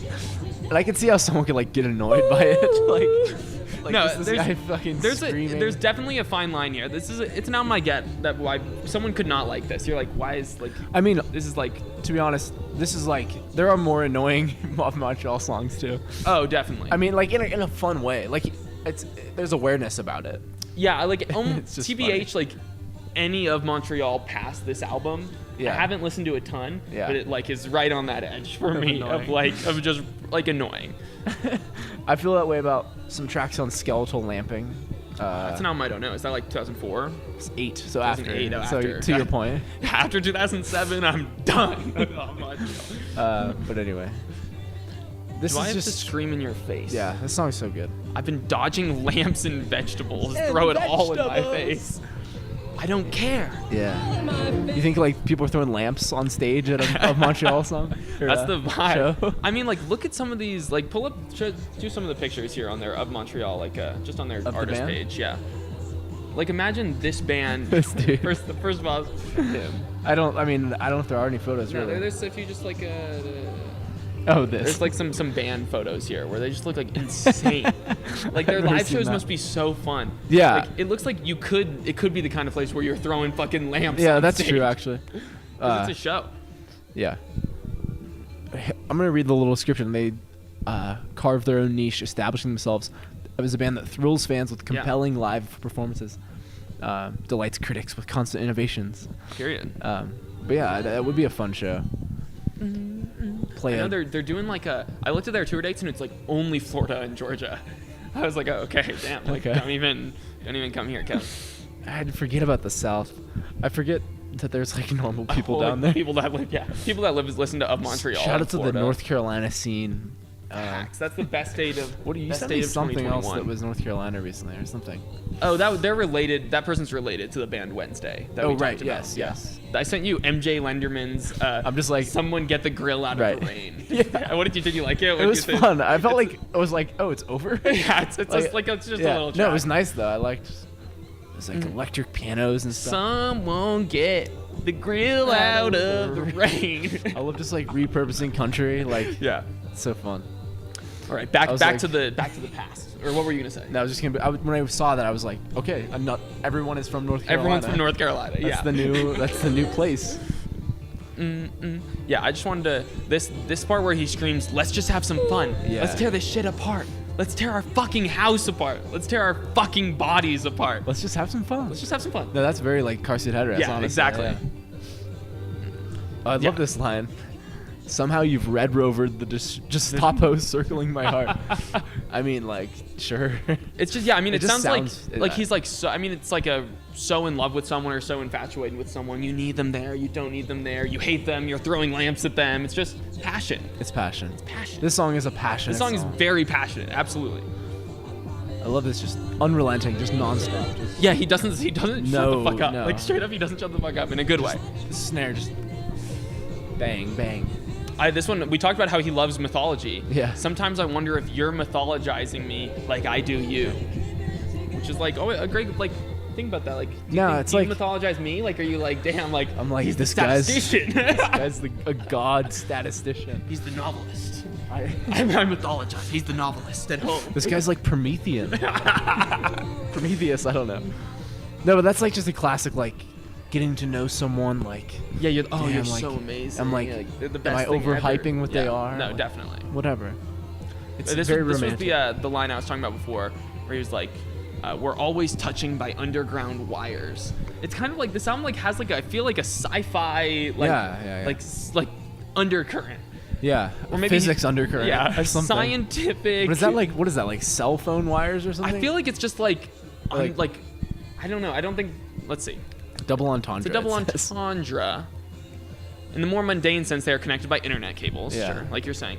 and I can see how someone could like get annoyed by it. Like no, this guy fucking screaming. There's definitely a fine line here. It's an album I get that why someone could not like this. You're like, why is like? I mean, this is like, to be honest, this is like there are more annoying Montreal songs too. Oh, definitely. I mean, like in a fun way. Like there's awareness about it. Yeah, I like It's just TBH funny. like any of Montreal past this album. Yeah. I haven't listened to a ton, Yeah. but it like is right on that edge for me of just like annoying. I feel that way about some tracks on Skeletal Lamping. That's an album I don't know. Is that like 2004? It's 8, so after. 2008, So after. to your point. After 2007, I'm done. Oh, Montreal. But anyway, this Do I is have just to scream in your face? Yeah, this song's so good. I've been dodging lamps and vegetables. And Throw it all in my vegetables. face. I don't care. Yeah. You think like people are throwing lamps on stage at a Montreal song? Or That's a the vibe. show? I mean, like, look at some of these. Like, do some of the pictures here on their of Montreal, like, just on their Of the artist band? page. Yeah. Like, imagine this band. This dude. First of all, him. I don't know if there are any photos No, really. there's if you just like Oh, this. there's like some band photos here where they just look like insane. Like their I've never live seen shows that. must be so fun. Yeah. Like, it looks like it could be the kind of place where you're throwing fucking lamps. Yeah, on that's stage. true actually. 'Cause it's a show. Yeah. I'm gonna read the little description. They carved their own niche, establishing themselves as a band that thrills fans with compelling live performances, delights critics with constant innovations. Period. But yeah, that would be a fun show. I know they're doing like I looked at their tour dates and it's like only Florida and Georgia. I was like, oh, okay, damn. Like, Okay. don't even come here, Kevin. I'd forget about the South. I forget that there's like normal people down there. People that live listen to Of Montreal. Shout out to Florida. the North Carolina scene. Facts. That's the best state of. What do you best sent state me of something else 2021. that was North Carolina recently or something? Oh, they're related. That person's related to the band Wednesday. That we Oh, right, talked about. yes, yes. I sent you MJ Lenderman's. I'm just like someone get the grill out Right. of the rain. Yeah. What did you like it? it was fun. I felt like I was like, oh, it's over. Yeah, it's just a little. No, it was track. nice though. I liked. It was like electric pianos and stuff. Someone get the grill out of the rain. I love just like repurposing country. Like, Yeah. it's so fun. All right, back was to the past. Or what were you gonna say? No, I was just gonna. When I saw that, I was like, okay, I'm not. Everyone is from North Carolina. Everyone's from North Carolina. That's Yeah. That's the new place. Yeah, I just wanted to this part where he screams, "Let's just have some fun. Yeah. Let's tear this shit apart. Let's tear our fucking house apart. Let's tear our fucking bodies apart. Let's just have some fun. Let's just have some fun." No, that's very like car seat headrest. Yeah, honestly. exactly. Yeah. I love this line. Somehow you've red rovered the Gestapo circling my heart. I mean, like, sure. It's just I mean, It it, just sounds sounds- like he's like so. I mean, it's like so in love with someone or so infatuated with someone. You need them there. You don't need them there. You hate them. You're throwing lamps at them. It's just passion. It's passion. Passion. This song is a passionate This song is very passionate. Absolutely. I love this, just unrelenting, just nonstop. Just Yeah, he doesn't shut No, the fuck up. no. Like straight up, he doesn't shut the fuck up in a good way. the snare, just bang, bang. This one, we talked about how he loves mythology. Yeah. Sometimes I wonder if you're mythologizing me like I do you. Which is like, a great, like, think about that. Like, do you mythologize me? Like, are you like, damn, like, I'm like, he's this the guy's statistician. this guy's a god statistician. He's the novelist. I mythologize. He's the novelist at home. This guy's like Promethean. Prometheus, I don't know. No, but that's like just a classic, like, getting to know someone, like, Yeah, you're damn, like, so amazing. I'm like, Yeah, they're the am best I thing ever. overhyping what they Yeah. are? No, Like, definitely. whatever. It's This very was romantic. the line I was talking about before, where he was like, "We're always touching by underground wires." It's kind of like this album, like has like I feel like a sci-fi like Yeah. like undercurrent, Yeah, or maybe physics undercurrent. Yeah, or something. scientific. But is that like, what is that, like cell phone wires or something? I feel like it's just like Like- I don't know. I don't think. Let's see. double entendre. It's a double it says. entendre. In the more mundane sense, they are connected by internet cables. Yeah. Sure, like you're saying.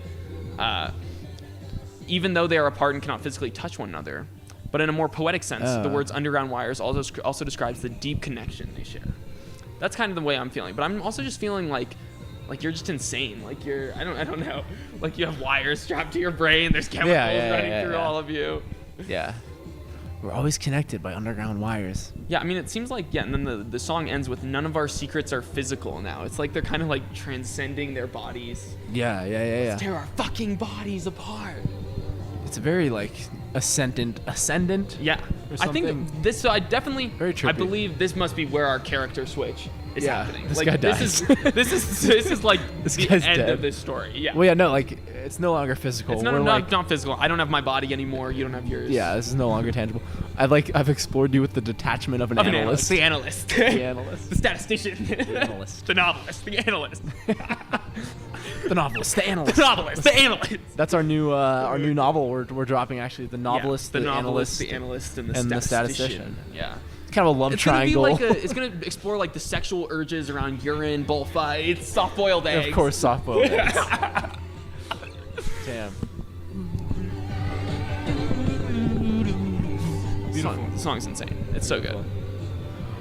Even though they are apart and cannot physically touch one another. But in a more poetic sense, the words underground wires also describes the deep connection they share. That's kind of the way I'm feeling. But I'm also just feeling like you're just insane. Like I don't know. Like you have wires strapped to your brain. There's chemicals running through all of you. Yeah. We're always connected by underground wires. Yeah, I mean, it seems like, and then the song ends with none of our secrets are physical now. It's like they're kind of like transcending their bodies. Yeah. Let's tear our fucking bodies apart. It's a very like ascendant. Yeah, I think this. So I definitely. Very trippy. I believe this must be where our character switch is happening. This like, guy dies. This is like This the guy's end dead. of this story. Yeah. Well, yeah, no, like it's no longer physical. It's We're not physical. I don't have my body anymore. You don't have yours. Yeah, this is no longer tangible. I've explored you with the detachment of an analyst. The analyst. The analyst. The statistician. The analyst. The novelist. The analyst. The novelist. The analyst. The novelist. The analyst. That's our new novel we're dropping actually. The novelist, the analyst, the analyst, and the the statistician. Yeah. It's kind of a love triangle. It's gonna explore like the sexual urges around urine, bullfights, soft-boiled eggs. Of course, soft-boiled eggs. Damn. Beautiful. The song's insane. It's so good.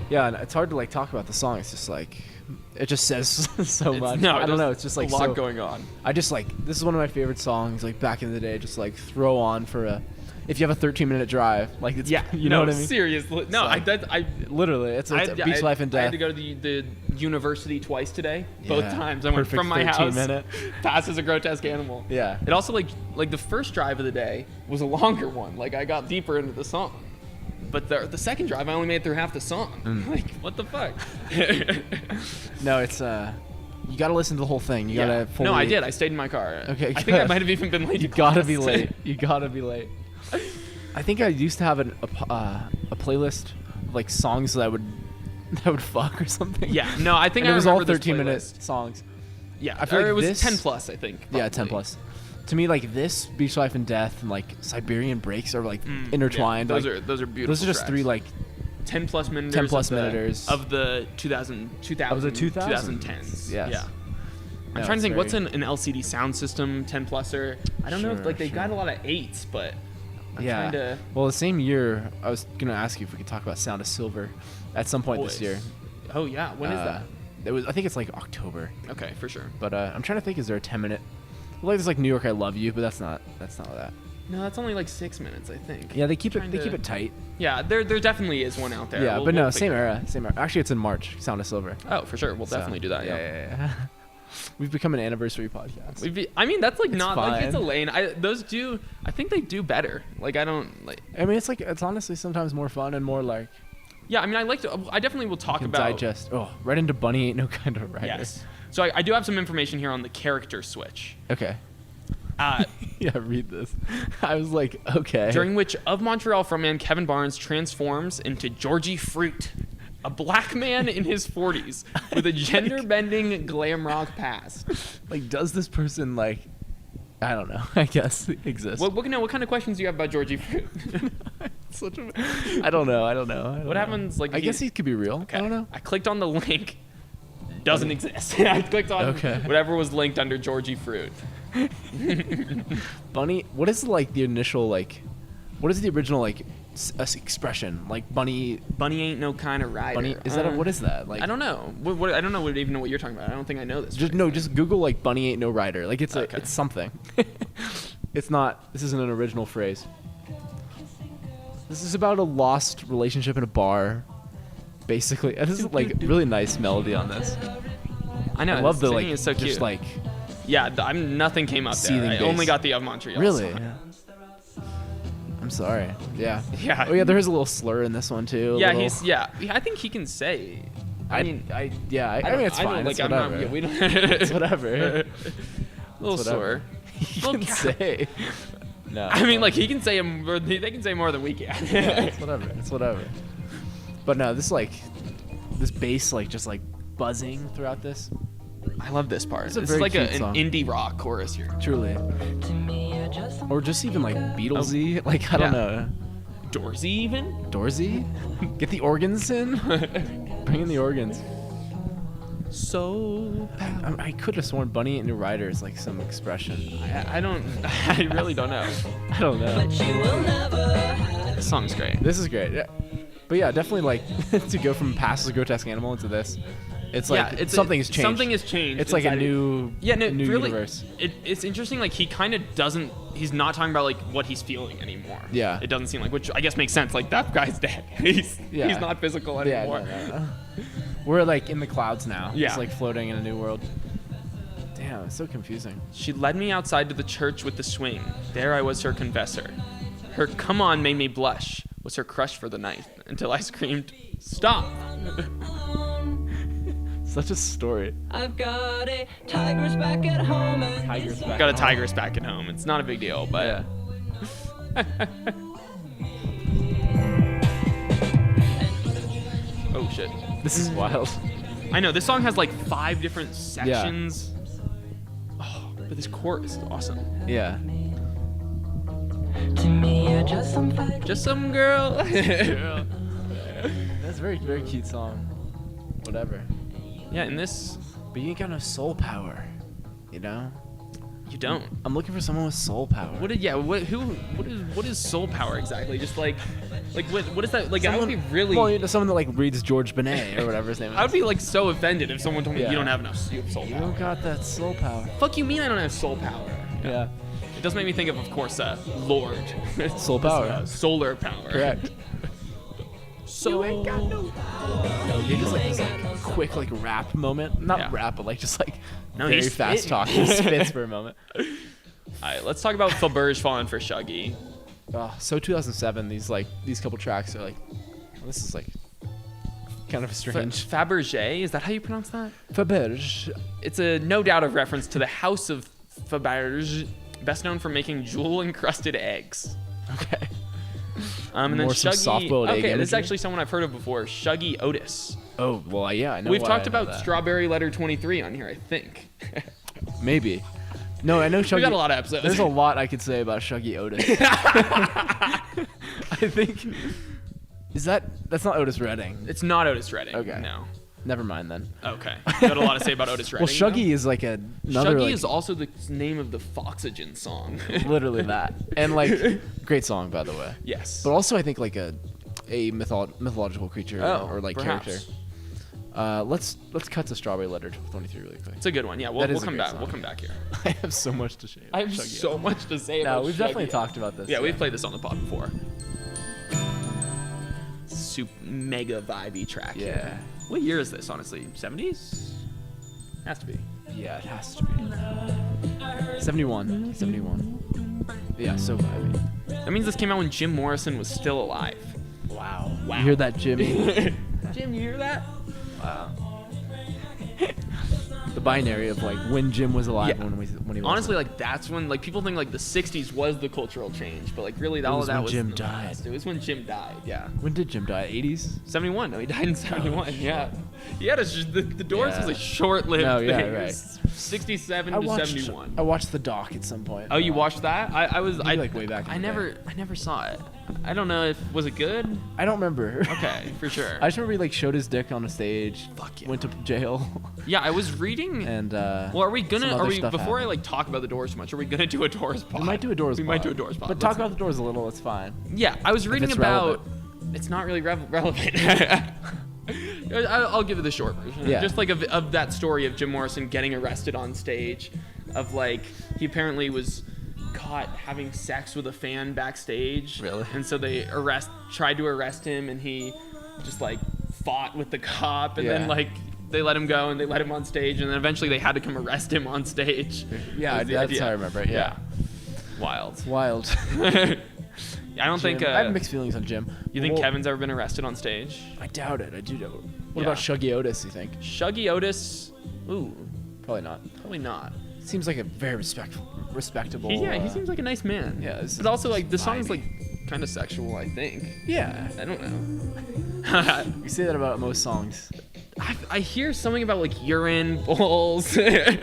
Yeah, and it's hard to like talk about the song. It's just like it just says so much. No, I don't know. It's just like a lot going on. I just like this is one of my favorite songs. Like back in the day, just like throw on for if you have a 13-minute drive. Like it's you know what I mean. Seriously, no, like, I literally it's beach life and death. I had to go to the university twice today. Both times I went Perfect from my house minute. past as a grotesque animal. Yeah. It also like the first drive of the day was a longer one. Like I got deeper into the song. But the second drive, I only made it through half the song. Like, what the fuck? No, it's you gotta listen to the whole thing. You gotta. Fully... No, I did. I stayed in my car. Okay, I think I might have even been late. You gotta be late. You gotta be late. I think I used to have a playlist of like songs that would fuck or something. Yeah. No, I think and I it was all remember 13-minute songs. Yeah, I feel like it was this, 10 plus. I think. Probably. Yeah, 10 plus. To me, like this, Beach Life and Death, and like Siberian Breaks are like intertwined. Yeah, like, those are beautiful. Those are just tracks. 3 like 10 plus minutes. Of the 2010s. Yes. Yeah. I'm trying to think, what's an LCD sound system 10 pluser? I don't know if like they've got a lot of 8s, but I'm trying to. Well, the same year, I was gonna ask you if we could talk about Sound of Silver at some point this year. Oh yeah, when is that? I think it's like October. Okay, for sure. But I'm trying to think, is there a 10-minute? Like there's like New York, I Love You, but that's not that. No, that's only like 6 minutes, I think. Yeah, they keep it tight. Yeah, there definitely is one out there. Yeah, but no, same era. Actually, it's in March. Sound of Silver. Oh, for sure. We'll definitely do that. Yeah. We've become an anniversary podcast. I mean, that's like it's not fine. like it's a lane. I think they do better. Like I don't like. I mean, it's honestly sometimes more fun and more like. Yeah, I mean, I definitely will talk about digest. Oh, right into Bunny Ain't No Kind of Writer. Yes. So I do have some information here on the character switch. Okay. Yeah, read this. I was like, okay. During which of Montreal frontman Kevin Barnes transforms into Georgie Fruit, a black man in his 40s with a gender-bending glam rock past. Like, does this person like? I don't know. I guess exist. What kind of questions do you have about Georgie Fruit? I don't know. What happens? Like, I guess he could be real. Okay. I don't know. I clicked on the link. Doesn't exist. I clicked on whatever was linked under Georgie Fruit. Bunny. What is like the initial like? What is the original like expression? Like Bunny ain't no kind of rider. Bunny is that what is that? Like I don't know. I don't know even know what you're talking about. I don't think I know this. Just Google like Bunny ain't no rider. Like it's it's something. It's not. This isn't an original phrase. This is about a lost relationship in a bar. Basically, this is like really nice melody on this. I know. I love the like. Is so cute. Just like. Yeah, nothing came up there. I only got the of Montreal. Really? Song. I'm sorry. Yeah. Yeah. Oh yeah, there is a little slur in this one too. Yeah, I think he can say. I mean, it's fine. Like, it's whatever. we don't. It's whatever. A little slur. He can say. No. I mean, like he can say they can say more than we can. Yeah, it's whatever. It's whatever. But no, this bass like just like buzzing throughout this. I love this part. It's a this very is like cute song. an indie rock chorus here. Truly. Or just even like Beatlesy. Like I don't know. Doorsy even? Doorsy? Get the organs in. Bring in the organs. So I could have sworn Bunny Ain't No Rider is like some expression. I really don't know. I don't know. This song's great. This is great. Yeah. But yeah, definitely like to go from past as a grotesque animal into this. It's like something has changed. Something has changed. It's like a new new really, universe. It's interesting. Like he kind of doesn't. He's not talking about like what he's feeling anymore. Yeah. It doesn't seem like, which I guess makes sense. Like that guy's dead. He's not physical anymore. No. We're like in the clouds now. Yeah. It's like floating in a new world. Damn, it's so confusing. She led me outside to the church with the swing. There I was her confessor. Her come on made me blush. Was her crush for the night until I screamed, "Stop!" Such a story. I've got a tigress back at home. Got a tigress back at home. It's not a big deal, but Yeah. oh shit. This is wild. I know this song has like 5 different sections. Oh, but this chorus is awesome. Yeah. To me, you're just some Just some girl. That's a very, very cute song. Whatever. Yeah, in this But you ain't got no soul power. You know? you don't. I'm looking for someone with soul power. What is soul power exactly? Just like what is that? Like I would be really Well, you know, someone that like reads George Benet or whatever his name is. I would be like so offended if someone told me Yeah. you don't have enough soul You power. don't got that soul power. Fuck you mean I don't have soul power? Yeah. It does make me think of course, Lord. Soul power. Solar power. Correct. So You just like this like quick like rap moment. Not Yeah. rap, but like just like No, very he's fast spitting. talk. He spits for a moment. Alright, let's talk about Faberge falling for Shuggy. So 2007, these couple tracks are like, well, this is like kind of a strange. Fabergé, is that how you pronounce that? Faberge. It's a no doubt of reference to the House of Faberge, best known for making jewel-encrusted eggs. Okay. And then More some Shuggy. soft-boiled egg Okay, this is imagery? actually someone I've heard of before. Shuggy Otis. Oh well, yeah, I know. We've why talked I know about that. Strawberry Letter 23 on here, I think. Maybe. No, I know Shuggy. We got a lot of episodes. There's a lot I could say about Shuggy Otis. I think. That's not Otis Redding? It's not Otis Redding. Okay. No. Never mind then. Okay. You got a lot to say about Otis Redding. Well, Shuggy is like another. Shuggy like, is also the name of the Foxygen song. literally that, and like great song by the way. Yes. But also I think like a mythological creature or like perhaps. character. Let's cut to Strawberry Letter 23 really quick. It's a good one. Yeah, That we'll is a come great back. song. We'll come back here. I have so much to say. I have Shuggy so Otis. much to say No, about we've definitely Shuggy. talked about this. Yeah, we've played this on the pod before. Super mega vibey track. Yeah. Here. What year is this, honestly? 70s? Has to be. Yeah, it has to be. 71. 71. Yeah, so vibey. That means this came out when Jim Morrison was still alive. Wow. You hear that, Jimmy? Jim, you hear that? Wow. The binary of like when Jim was alive Yeah. when he was Honestly, like that's when like people think like the 60s was the cultural change, but like really all was of that when was Jim the died. past. It was when Jim died. Yeah. When did Jim die? 80s? 71. No, he died in 71. Yeah. He had the Doors was Yeah. a short-lived No, yeah, thing. It right. was 67 to 71. I watched the doc at some point. Oh, you watched that? I was Maybe, like, way back in I the never saw it. I don't know if was it good. I don't remember. Okay, for sure. I just remember he like showed his dick on a stage. Fuck yeah. Went to jail. Yeah, I was reading. And well, are we gonna? some Are other we stuff before I happened. like talk about the Doors too much? Are we gonna do a Doors pod? We might do a Doors. We pod. might do a Doors pod. But talk about the Doors a little. It's fine. Yeah, I was reading it's about. relevant. It's not really relevant. I'll give it the short version. Yeah. Just like of that story of Jim Morrison getting arrested on stage, of like he apparently was caught having sex with a fan backstage. Really? And so they tried to arrest him, and he just like fought with the cop, and then Yeah. like they let him go, and they let him on stage, and then eventually they had to come arrest him on stage. Yeah, Was the that's idea. how I remember it. Yeah. Wild. It's wild. I don't think. I have mixed feelings on Jim. You think Well, Kevin's ever been arrested on stage? I doubt it. I do doubt it. What Yeah. about Shuggy Otis, you think? Shuggy Otis? Ooh, Probably not. probably not. Seems like a very respectable. He seems like a nice man. yeah, this But also, like, the is song's, vibey. like, kind of sexual, I think. Yeah. I don't know. You say that about most songs. I hear something about, like, urine bowls. Alright,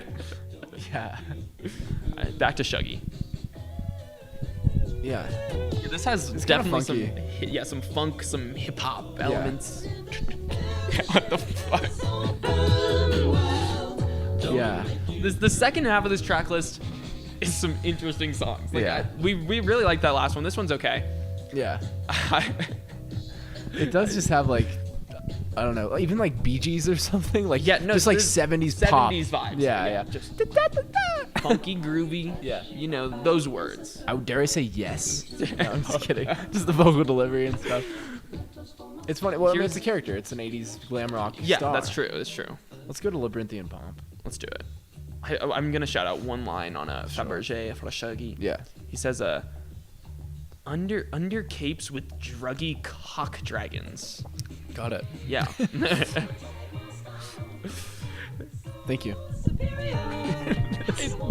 Yeah. back to Shuggy. Yeah. This has It's kinda definitely funky. some funk, some hip-hop elements. What the fuck? Yeah. The second half of this track list is some interesting songs. Like, Yeah. we really like that last one. This one's okay. Yeah. It does just have like I don't know, even like Bee Gees or something. Like just like 70s pop. 70s vibes. Yeah. Just funky, groovy. Yeah. You know, those words. I would dare I say yes. No, I'm just kidding. Just the vocal delivery and stuff. It's funny. Well, I mean, it's a character. It's an 80s glam rock star. Yeah, that's true. That's true. Let's go to Labyrinthian Pomp. Let's do it. I'm going to shout out one line on Fabergé Frashagi. Yeah. He says, under capes with druggy cock dragons. Got it. Yeah. Thank you.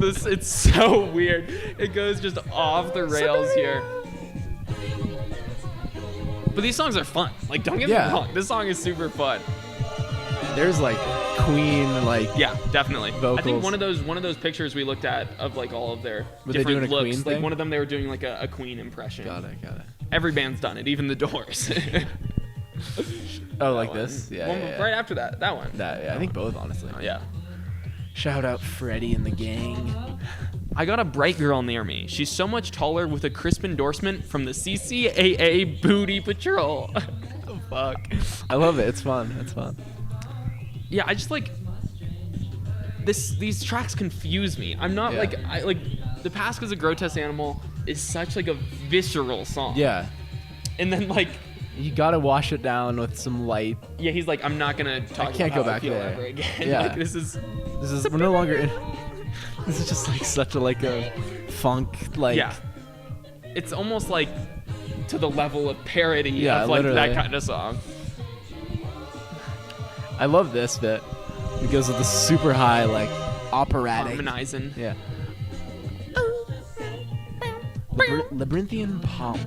It's so weird. It goes just off the rails here. But these songs are fun. Like, don't get me wrong. This song is super fun. There's like Queen, like yeah, definitely. Vocals. I think one of those pictures we looked at of like all of their were they different doing a looks. Queen Like thing? one of them, they were doing like a Queen impression. Got it. Every band's done it, even the Doors. Oh, like one. this? Yeah, One yeah. right after that one. I think both, honestly. Oh, yeah. Shout out Freddie and the gang. I got a bright girl near me. She's so much taller with a crisp endorsement from the CCAA Booty Patrol. Oh, fuck. I love it. It's fun. Yeah, I just like these tracks confuse me. I'm not Yeah. like The Pask is a Grotesque Animal is such like a visceral song. Yeah. And then like You gotta wash it down with some light. yeah, he's like, I'm not gonna talk can't about go how I back feel there. ever again. Yeah. Like, this is We're no longer in. This is just like such a like a funk like. yeah. It's almost like to the level of parody Yeah, of like literally. that kind of song. I love this bit because of the super high like operatic. Harmonizing. Yeah. Labyrinthian Pomp.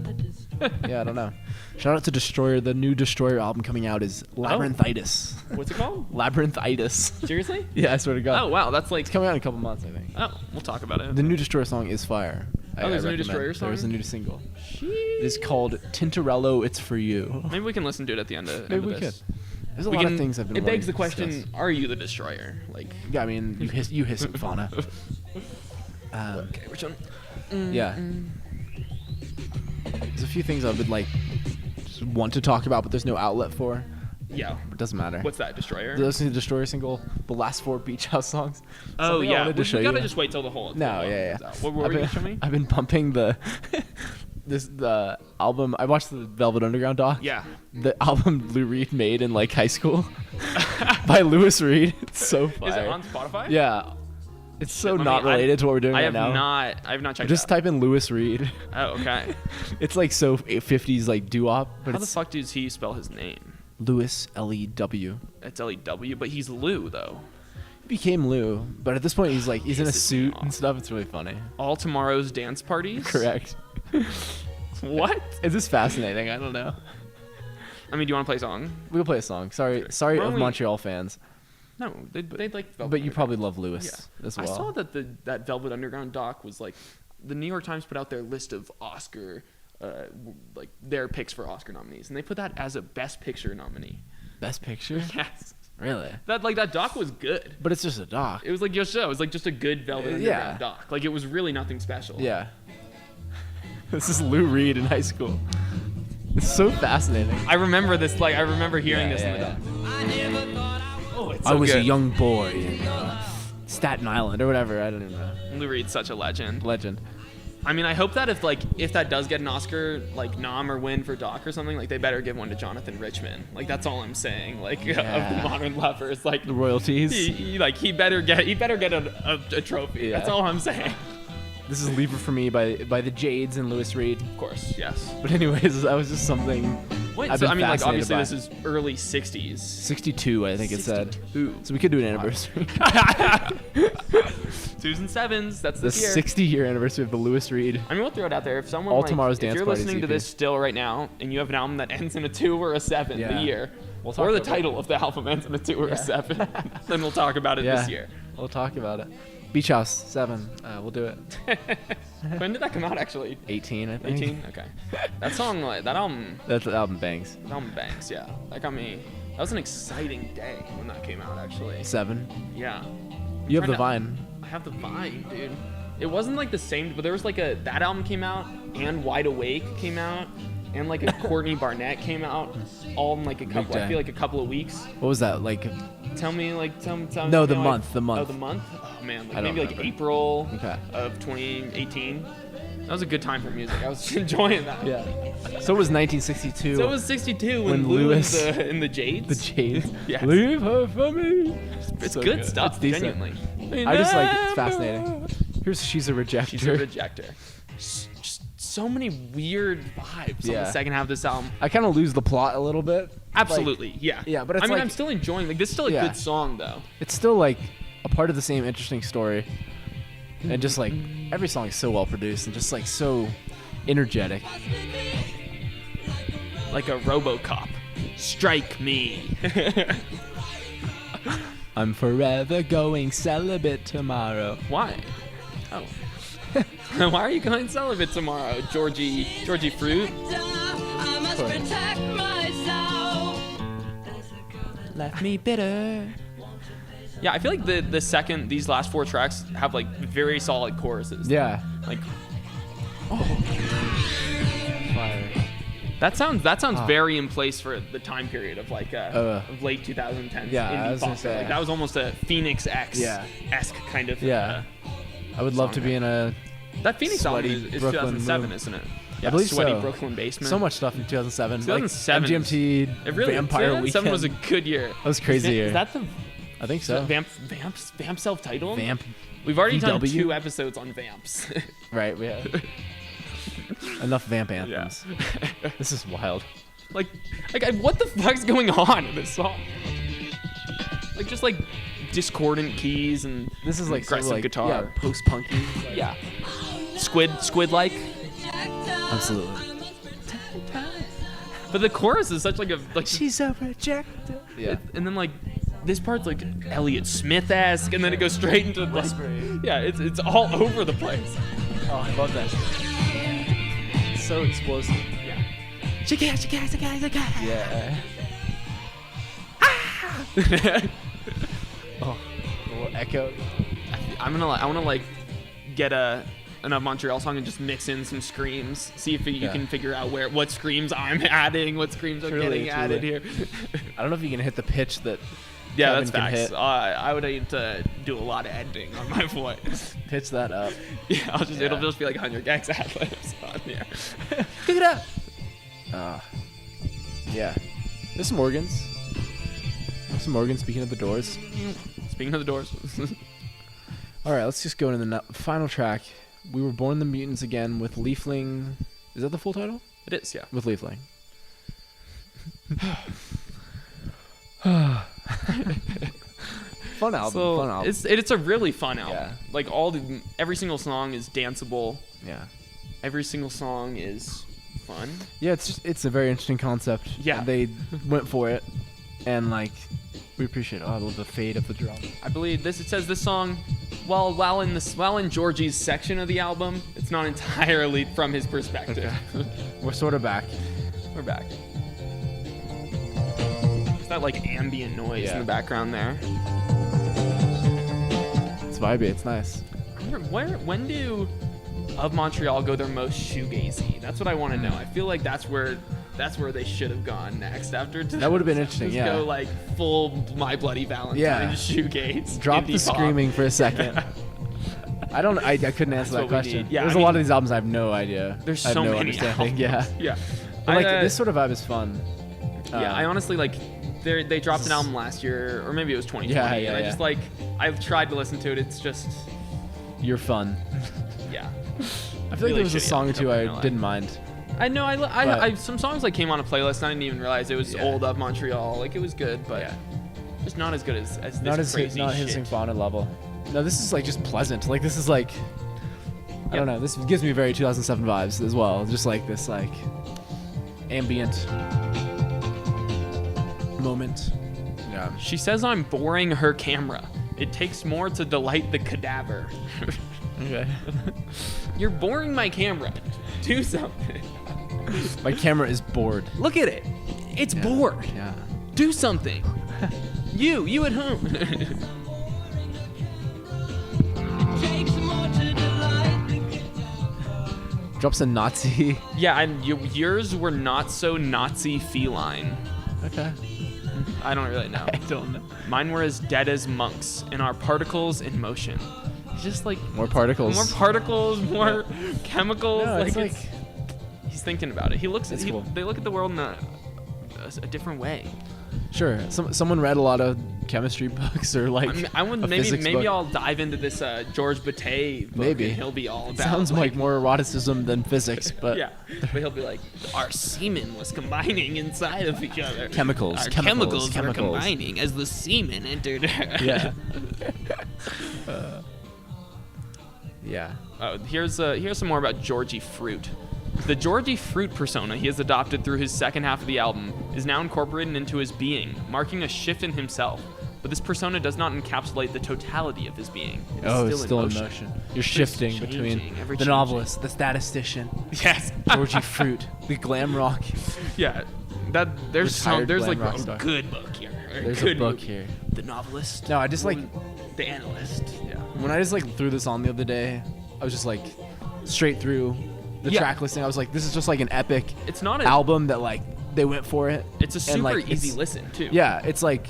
Yeah, I don't know. Shout out to Destroyer. The new Destroyer album coming out is Labyrinthitis. What's it called? Labyrinthitis. Seriously? Yeah, I swear to God. Oh wow, that's like It's coming out in a couple months, I think. oh, we'll talk about it. The new Destroyer song is fire. Oh, there's a new recommend. Destroyer song? There's a new single. It is called Tintorello, It's For You. Maybe we can listen to it at the end of Maybe we this. could. There's a lot of things I've been It begs the wanting to question: discuss. are you the destroyer? Like, Yeah, I mean, you hiss it, Fauna. okay, which one? Yeah. There's a few things I would like just want to talk about, but there's no outlet for. Yeah. It doesn't matter. What's that? Destroyer? Listen to the Destroyer single, the last 4 Beach House songs. Oh Something I yeah. wanted to show We gotta you. just wait till the whole. No, till the yeah. comes out. What were you gonna show me? I've been pumping the the album. I watched the Velvet Underground doc. Yeah. The album Lou Reed made in like high school by Lewis Reed. It's so fire. Is it on Spotify? Yeah. It's so Let me- not related to what we're doing I right have now. I have not checked. Just it out. type in Lewis Reed. Oh, okay. It's like so 50s like doo-wop, but How the it's fuck does he spell his name? Lewis Lew. It's Lew, but he's Lou though. He became Lou, but at this point he's like he's in a Pisses me suit off. and stuff. It's really funny. All tomorrow's dance parties. Correct. What? It's just fascinating. I don't know. I mean, do you want to play a song? We'll play a song. Sorry Why don't of we- Montreal fans, No, they'd like. Velvet but you Underground. probably love Lewis as well. I saw that that Velvet Underground doc was like, the New York Times put out their list of Oscar, like their picks for Oscar nominees, and they put that as a Best Picture nominee. Best Picture? Yes. Really? That doc was good. But it's just a doc. It was like your show. It was like just a good Velvet Yeah. Underground doc. Like it was really nothing special. Yeah. This is Lou Reed in high school. It's so fascinating. I remember this. Like I remember hearing this in the doc. Oh, it's so I was a good. young boy in Staten Island or whatever. I don't even know. Lou Reed's such a legend. Legend. I mean, I hope that if that does get an Oscar, like nom or win for doc or something, like they better give one to Jonathan Richman. Like that's all I'm saying. Like of Yeah. the Modern Lovers, like The royalties. he better get a trophy. Yeah. That's all I'm saying. This is Leave It For Me by the Jades and Lewis Reed. Of course, yes. But anyways, that was just something. Wait, I've so been I mean, like fascinated obviously by. this is early '60s. 62, I think it said. 62. So we could do an anniversary. Twos and sevens. That's The this year. 60-year anniversary of the Lewis Reed. I mean, we'll throw it out there. If someone All like, Tomorrow's if Dance you're Parties listening to EP. this still right now, and you have an album that ends in a 2 or a 7 Yeah. the year, We'll talk or the about it. title of the album ends in a 2 or a 7, then we'll talk about it Yeah. this year. We'll talk about it. Beach House 7. We'll do it. When did that come out, actually? 18, I think. 18. Okay. That song, like that album That album bangs. bangs. Yeah, that got me. That was an exciting day when that came out, actually. 7. Yeah. You have trying the to- Vine. I have the Vine, dude. It wasn't like the same, but there was like that album came out and Wide Awake came out, and like a Courtney Barnett came out all in like a couple. I feel like a couple of weeks. What was that like? Tell me. No, the month. Oh, the month. Oh man, like maybe like April of 2018. That was a good time for music. I was enjoying that. Yeah. So it was 1962. So it was 62 when Lewis in the Jades. The Jades. Yes. Leave her for me. It's so good stuff. It's genuinely. I just like it's fascinating. Here's She's a Rejecter. She's a Rejecter. Just so many weird vibes on the second half of this album. I kind of lose the plot a little bit. Absolutely. Like, yeah. Yeah, but it's I'm still enjoying. Like this is still a good song though. It's still like a part of the same interesting story. And just like every song is so well produced and just like so energetic. Like a RoboCop. Strike me. I'm forever going celibate tomorrow. Why? Oh. Why are you going celibate tomorrow, Georgie Fruit? I must protect myself. Left me bitter. Yeah, I feel like these last 4 tracks have like very solid choruses. Yeah. Like Fire. that sounds very in place for the time period of like of late 2010s. Yeah, indie I was gonna pop. say. Like, that was almost a Phoenix X-esque kind of. Yeah. I would love to be in a that Phoenix album sweaty is Brooklyn 2007, mood. isn't it? I believe Sweaty so. Brooklyn Basement. So much stuff in 2007. 2007 Like MGMT, It really, Vampire 2007 Weekend. was a good year. That was crazy year. Is that the I think so. Vamp self-titled? Vamp. We've already done VW? 2 episodes on Vamps. Right, we have. Enough Vamp anthems. This is wild. like what the fuck's going on in this song? Like just like discordant keys and This is like aggressive sort of like, guitar. Yeah, post-punky. Like, Yeah. Squid-like. Absolutely. But the chorus is such like She's a rejecter. Yeah. and then like this part's like Elliott Smith-esque, and then it goes straight into like, yeah, it's all over the place. Oh, I love that. It's so explosive. Yeah. Shaka. Yeah. Oh, a little echo. I want to like get another Montreal song and just mix in some screams. See if you can figure out what screams I'm adding, what screams are getting added here. I don't know if you can hit the pitch that. Yeah, Kevin that's can facts. hit. I would need to do a lot of editing on my voice. Pitch that up. Yeah, it'll just be like 100 gags ad-libs on here. Pick it up. Yeah. There's some organs. Speaking of the Doors. Speaking of the Doors. All right, let's just go into the final track. We Were Born the Mutants again with Leafling. Is that the full title? It is, yeah. With Leafling. Fun album. So fun album. it's a really fun album. Yeah. Like every single song is danceable. Yeah. Every single song is fun. Yeah, it's a very interesting concept. Yeah. They went for it, and like we appreciate it. Oh, I love the fade of the drum. I believe this. It says this song, while in Georgie's section of the album, it's not entirely from his perspective. Okay. We're sort of back. We're back. There's that like ambient noise in the background there. It's vibey. It's nice. I wonder, when do Of Montreal go their most shoegazy? That's what I want to know. I feel like that's where they should have gone next after. That would have been interesting. Just Yeah. go like full My Bloody Valentine shoegaze. Drop the indie pop. screaming for a second. I couldn't answer that what we question. need. Yeah, There's I a lot mean, of these albums I have no idea. There's I have so no many understanding. albums. Yeah. Yeah. But like this sort of vibe is fun. I honestly like. They dropped an album last year, or maybe it was 2020. And I just like. I've tried to listen to it. It's just. You're fun. Yeah. I feel like there was a song or two I didn't mind. I know. I some songs like came on a playlist and I didn't even realize it was old Of Montreal. Like it was good, but just not as good as this crazy not shit. his Fauna level. No, this is like just pleasant. Like this is like I don't know. This gives me very 2007 vibes as well. Just like this like ambient moment. Yeah. She says I'm boring her camera. It takes more to delight the cadaver. Okay. You're boring my camera. Do something. My camera is bored. Look at it. It's bored. Yeah. Do something. You at home. Drops a Nazi. Yeah, and yours were not so Nazi feline. Okay. I don't really know. I don't know. Mine were as dead as monks and are particles in motion. It's just like More particles. more chemicals. No, it's like he's thinking about it. He looks. It's cool. They look at the world in a different way. Sure. Someone read a lot of chemistry books or like. I would a physics maybe book. I'll dive into this George Bataille book. Maybe. And he'll be all about. Sounds like more eroticism than physics, but Yeah, but he'll be like, our semen was combining inside of each other. Chemicals. Our chemicals were combining as the semen entered. Yeah. Yeah. Here's some more about Georgie Fruit. The Georgie Fruit persona he has adopted through his second half of the album is now incorporated into his being, marking a shift in himself. But this persona does not encapsulate the totality of his being. It's still in motion. You're shifting between the novelist, the statistician, yes, Georgie Fruit, the glam rock. Yeah, there's Retired like glam rock a star. good book here. There's a book here. The novelist. No, I just like the analyst. Yeah. when I just like threw this on the other day, I was just like straight through the track listing. I was like, this is just like an epic It's not an album that like they went for it. It's a super and, like, easy it's- listen too. Yeah, it's like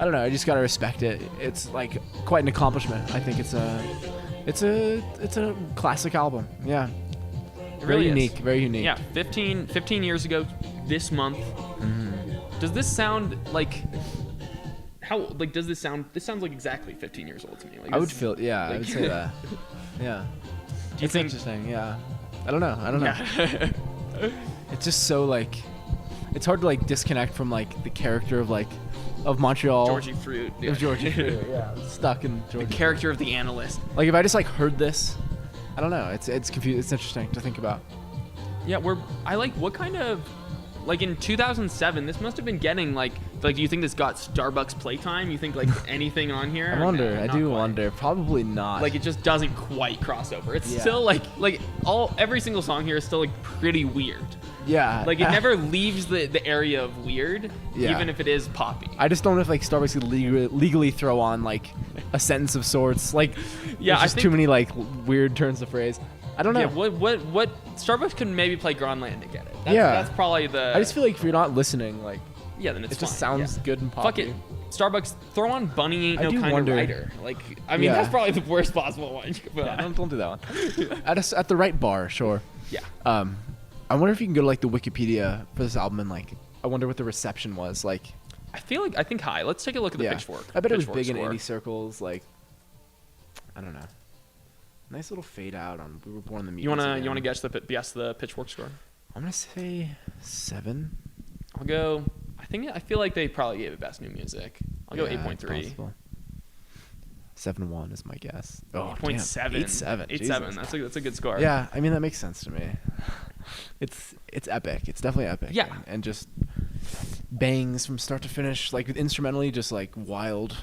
I don't know. I just gotta respect it. It's like quite an accomplishment. I think it's a classic album. Yeah, It very really unique. is. Very unique. Yeah, 15 years ago this month. Does this sound like does this sound? This sounds like exactly 15 years old to me. Like I would this- feel. Yeah, I like- would say that. Yeah. Do you It's think? interesting. Yeah. I don't know. Yeah. It's just so like, it's hard to like disconnect from like the character of Montreal. Georgie Fruit. Of Georgie Fruit. Yeah. Stuck in The Georgie. character of the analyst. Like if I just like heard this, I don't know. It's confusing. It's interesting to think about. Yeah, I like what kind of like in 2007 this must have been getting like do you think this got Starbucks playtime? You think like anything on here? I Or wonder. no, I not do quite? wonder. Probably not. Like it just doesn't quite cross over. It's Yeah. still like every single song here is still like pretty weird. yeah. Like it never leaves the area of weird, Yeah. even if it is poppy. I just don't know if like Starbucks could legally throw on like a sentence of sorts. Like Yeah, there's I just think- too many like weird turns of phrase. I don't know. Yeah, what Starbucks could maybe play Grondlandic at it. Yeah. That's probably the. I just feel like if you're not listening, like yeah, then it's it just fine, sounds yeah. good and poppy. Fuck it. Starbucks, throw on Bunny Ain't I No do Kind wonder- of Writer. Like, I mean, Yeah. that's probably the worst possible one you could put Yeah, on. don't do that one. at the right bar, sure. Yeah. I wonder if you can go to like the Wikipedia for this album and like I wonder what the reception was like. I think high. Let's take a look at the Pitchfork. I bet it was Pitchfork big in score. indie circles. Like I don't know. Nice little fade out on "We Were Born in the You Mutants." wanna again. guess the Pitchfork score? I'm gonna say 7. I'll go. I feel like they probably gave it best new music. I'll go 8.3. 7.1 is my guess. 8.7. 8.7. 8.7. That's a good score. Yeah, I mean that makes sense to me. It's epic. It's definitely epic. Yeah. and just bangs from start to finish, like instrumentally, just like wild.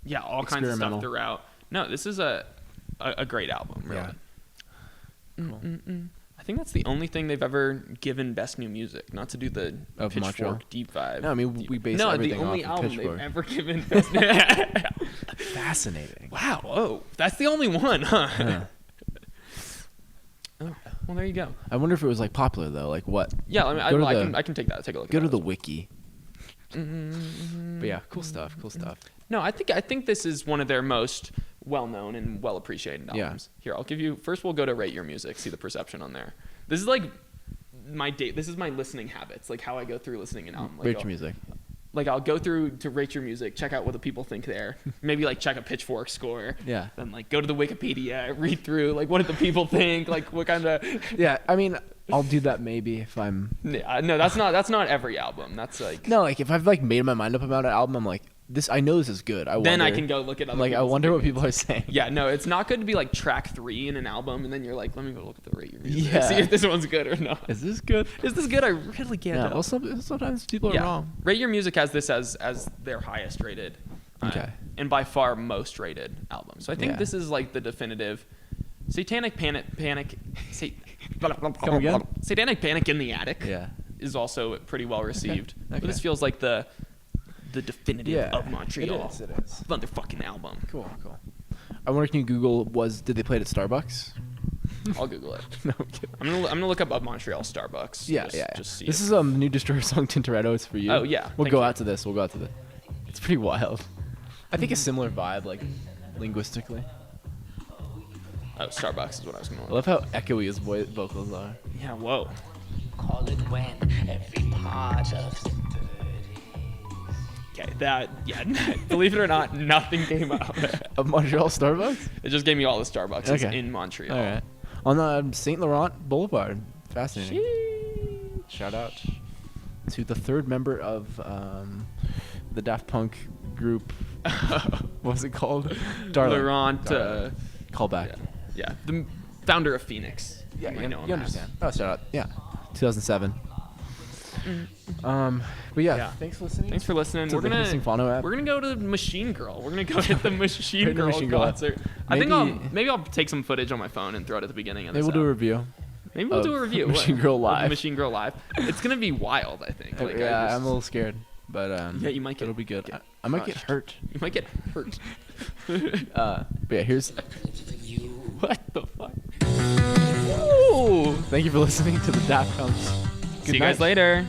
Yeah, all kinds of stuff Experimental. throughout. No, this is a great album, really. Yeah. Cool. I think that's the only thing they've ever given best new music, not to do the Of Montreal? Pitchfork deep vibe. No, I mean we base No, the everything only off of album Pitchfork. they've ever given best new Fascinating. Wow, whoa. That's the only one, huh? Yeah. Oh, well, there you go. I wonder if it was like popular though. Like what? Yeah, I Go mean, to the- I can take that. Take a look Go at to that the as well. wiki. But yeah, cool stuff. Cool stuff. No, I think this is one of their most well-known and well-appreciated Yeah. albums. Here, I'll give you. First, we'll go to Rate Your Music. See the perception on there. This is like my date. This is my listening habits. Like how I go through listening an album. Like Rate Your Music. Like I'll go through to Rate Your Music, check out what the people think there. Maybe like check a Pitchfork score. Yeah. Then like go to the Wikipedia, read through like what did the people think, like what kind of. Yeah, I mean, I'll do that maybe if I'm. No, that's not every album. That's like. No, like if I've like made my mind up about an album, I'm like, I know this is good. Then I wonder- can go look at other. I'm like, I people's wonder what opinions. people are saying. Yeah, no, it's not good to be like track 3 in an album, and then you're like, let me go look at the Rate Your Music, Yeah. see if this one's good or not. Is this good? Is this good? I really can't. Yeah. tell. Well, sometimes people are wrong. Rate Your Music has this as their highest rated, Okay. and by far most rated album. So I think Yeah. this is like the definitive Satanic Panic. Come again? Satanic Panic in the Attic. Yeah. Is also pretty well received. Okay. But this feels like the definitive Yeah. of Montreal. It is. Motherfucking album. Cool. I wonder, can you Google did they play it at Starbucks? I'll Google it. No, I'm kidding. I'm gonna look up Montreal Starbucks. Yeah, Just see this it. is new Destroyer song Tintoretto. It's for you. Oh, yeah. We'll Thank go you. out to this. It's pretty wild. I think a similar vibe, like linguistically. Oh, Starbucks is what I was gonna I look. love how echoey his vocals are. Yeah. Whoa. Call it when every part of Okay. Believe it or not, nothing came up. Of Montreal Starbucks? It just gave me all the Starbucks Okay. in Montreal. All right. On St. Laurent Boulevard. Fascinating. Shout out to the third member of the Daft Punk group. What was it called? Darling. Laurent. Call back. Yeah. The founder of Phoenix. Yeah, I you know him you as. understand. Oh, shout out. Yeah. 2007. But yeah, thanks for listening. Thanks for listening. to We're the gonna Missing Fauna app. We're gonna go to Machine Girl. We're gonna go hit the Machine Hit the Girl Machine Girl. concert. I think Maybe- I'll take some footage on my phone and throw it at the beginning of Maybe this. we'll do a app. review. Maybe we'll of do a review. Machine What? Girl Of Live. Machine Girl Live. It's gonna be wild. I think. Like, Yeah, I'm a little scared, but Yeah, you might get. it'll be good. get I might get crushed. hurt. You might get hurt. But yeah, here's. What the fuck? Thank you for listening to the Daft Punks. See you guys later.